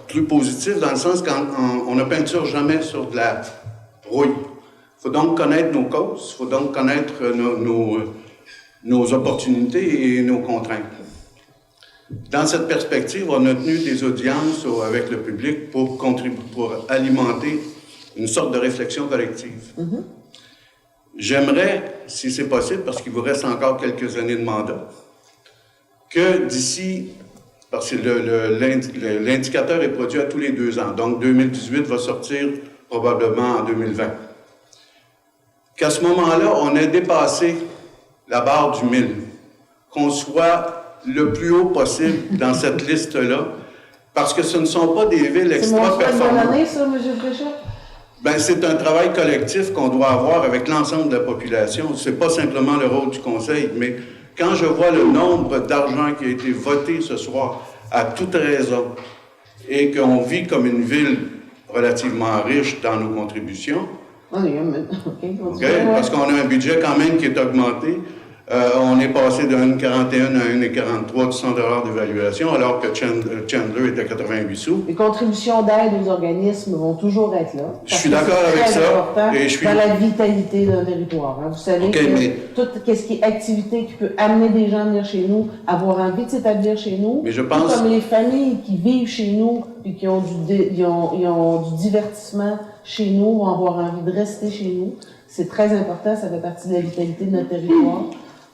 Plus positif, dans le sens qu'on ne peinture jamais sur de la rouille. Il faut donc connaître nos causes, il faut donc connaître nos opportunités et nos contraintes. Dans cette perspective, on a tenu des audiences avec le public pour alimenter une sorte de réflexion collective. Mm-hmm. J'aimerais, si c'est possible, parce qu'il vous reste encore quelques années de mandat, que d'ici, parce que l'indicateur est produit à tous les 2 ans, donc 2018 va sortir probablement en 2020, qu'à ce moment-là, on ait dépassé la barre du 1000, qu'on soit le plus haut possible dans cette liste-là, parce que ce ne sont pas des villes extra-performantes. C'est mon souhait de bonne année, ça, M. Fréchette? Bien, c'est un travail collectif qu'on doit avoir avec l'ensemble de la population. Ce n'est pas simplement le rôle du Conseil, mais quand je vois le nombre d'argent qui a été voté ce soir, à toute raison, et qu'on vit comme une ville relativement riche dans nos contributions, parce qu'on a un budget quand même qui est augmenté. On est passé de 1,41 à 1,43 du $100 d'évaluation, alors que Chandler était à 88 sous. Les contributions d'aide aux organismes vont toujours être là. Je suis d'accord avec ça. Et je suis dans la vitalité d'un territoire. Hein. Vous savez que tout ce qui est activité qui peut amener des gens à venir chez nous, avoir envie de s'établir chez nous, mais je pense... comme les familles qui vivent chez nous et qui ont du divertissement chez nous, vont avoir envie de rester chez nous. C'est très important, ça fait partie de la vitalité de notre territoire.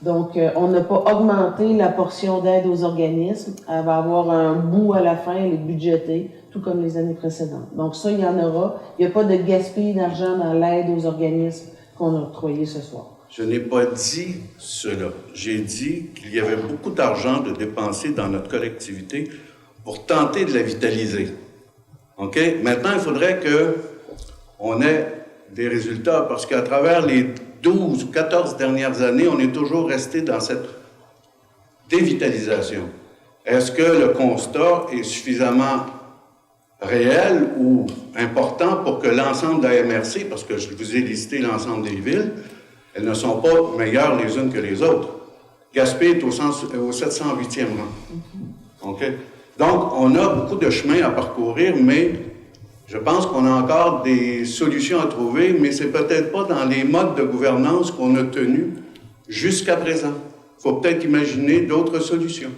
Donc, on n'a pas augmenté la portion d'aide aux organismes. Elle va avoir un bout à la fin, elle est budgétée, tout comme les années précédentes. Donc ça, il y en aura. Il n'y a pas de gaspillage d'argent dans l'aide aux organismes qu'on a octroyé ce soir. Je n'ai pas dit cela. J'ai dit qu'il y avait beaucoup d'argent de dépenser dans notre collectivité pour tenter de la vitaliser. OK? Maintenant, il faudrait qu'on ait des résultats, parce qu'à travers les 12 ou 14 dernières années, on est toujours resté dans cette dévitalisation. Est-ce que le constat est suffisamment réel ou important pour que l'ensemble de la MRC, parce que je vous ai listé l'ensemble des villes, elles ne sont pas meilleures les unes que les autres. Gaspé est au 708e rang. OK? Donc, on a beaucoup de chemin à parcourir, mais je pense qu'on a encore des solutions à trouver, mais c'est peut-être pas dans les modes de gouvernance qu'on a tenus jusqu'à présent. Il faut peut-être imaginer d'autres solutions.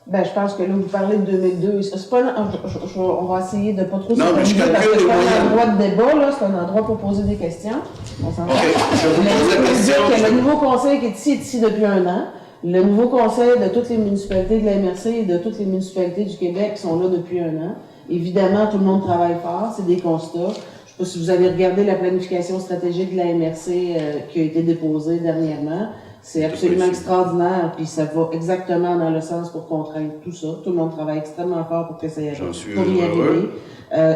Ben, je pense que là, vous parlez de 2002. C'est pas, on va essayer de ne pas trop non, mais je calcule parce que c'est les moyens. un endroit de débat, là, c'est un endroit pour poser des questions. On s'entend. OK, je vous pose la question. Que le nouveau conseil qui est ici depuis 1 an, le nouveau conseil de toutes les municipalités de la MRC et de toutes les municipalités du Québec qui sont là depuis 1 an. Évidemment, tout le monde travaille fort, c'est des constats. Je ne sais pas si vous avez regardé la planification stratégique de la MRC qui a été déposée dernièrement. C'est absolument extraordinaire, puis ça va exactement dans le sens pour contraindre tout ça. Tout le monde travaille extrêmement fort pour que ça y arrive. Pour y arriver.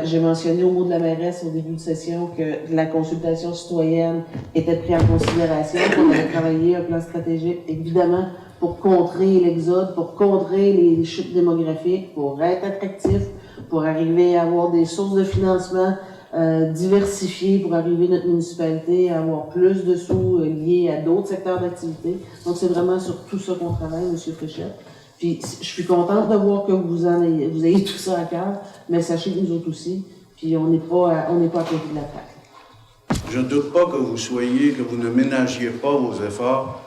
J'ai mentionné au mot de la mairesse au début de session que la consultation citoyenne était prise en considération, qu'on avait travaillé un plan stratégique, évidemment, pour contrer l'exode, pour contrer les chutes démographiques, pour être attractif, pour arriver à avoir des sources de financement diversifiées, pour arriver notre municipalité à avoir plus de sous liés à d'autres secteurs d'activité. Donc, c'est vraiment sur tout ça qu'on travaille, M. Fréchette. Puis, je suis contente de voir que vous ayez tout ça à cœur, mais sachez que nous autres aussi, puis on n'est pas à côté de la traque. Je ne doute pas que vous ne ménagiez pas vos efforts,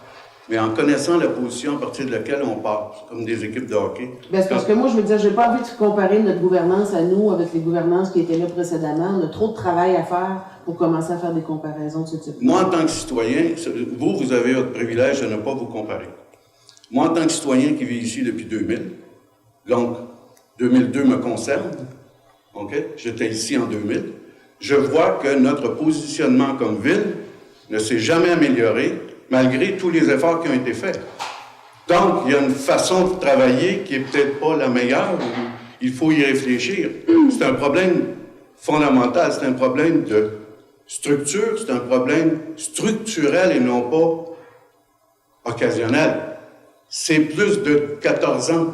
mais en connaissant la position à partir de laquelle on part, comme des équipes de hockey. Ben, c'est parce que moi, je veux dire, j'ai pas envie de comparer notre gouvernance à nous avec les gouvernances qui étaient là précédemment. On a trop de travail à faire pour commencer à faire des comparaisons de ce type. Moi, en tant que citoyen, vous avez votre privilège de ne pas vous comparer. Moi, en tant que citoyen qui vit ici depuis 2000, donc 2002 me concerne, OK? J'étais ici en 2000, je vois que notre positionnement comme ville ne s'est jamais amélioré malgré tous les efforts qui ont été faits. Donc, il y a une façon de travailler qui est peut-être pas la meilleure, ou il faut y réfléchir. C'est un problème fondamental, c'est un problème de structure, c'est un problème structurel et non pas occasionnel. C'est plus de 14 ans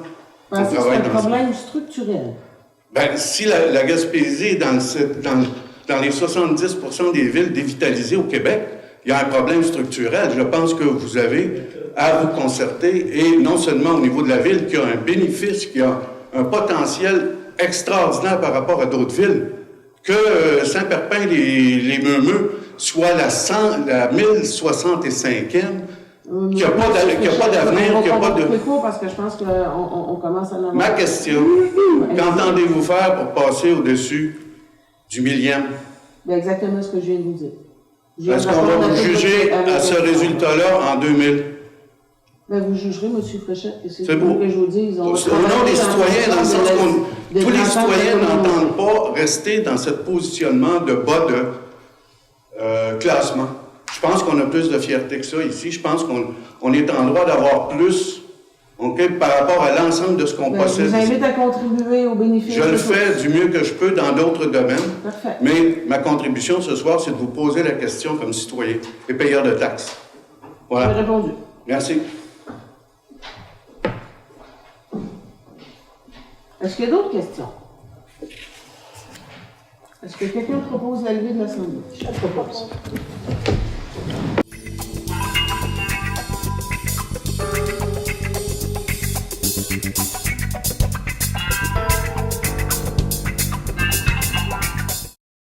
qu'on C'est travaille un dans ça. problème structurel. Ben, si la Gaspésie est dans les 70% des villes dévitalisées au Québec, il y a un problème structurel. Je pense que vous avez à vous concerter, et non seulement au niveau de la ville, qui a un bénéfice, qui a un potentiel extraordinaire par rapport à d'autres villes, que Saint-Perpin, les Meumeux, soit la 1065e, qui n'a pas d'avenir, qui n'a pas de... Parce que je pense qu'on commence à... Ma question, qu'entendez-vous faire pour passer au-dessus du millième? Exactement ce que je viens de vous dire. Est-ce qu'on va vous juger à ce résultat-là en 2000? Ben, vous jugerez, M. Fréchette, et c'est beau. que je vous dis. Au nom des citoyens, dans le sens qu'on... Tous les citoyens n'entendent pas rester dans ce positionnement de bas de classement. Je pense qu'on a plus de fierté que ça ici. Je pense qu'on est en droit d'avoir plus, par rapport à l'ensemble de ce qu'on possède. Je vous invite à contribuer au bénéfice. Je le fais du mieux que je peux dans d'autres domaines. Parfait. Mais ma contribution ce soir, c'est de vous poser la question comme citoyen et payeur de taxes. Voilà. J'ai répondu. Merci. Est-ce qu'il y a d'autres questions? Est-ce que quelqu'un propose la levée de l'Assemblée? Je propose.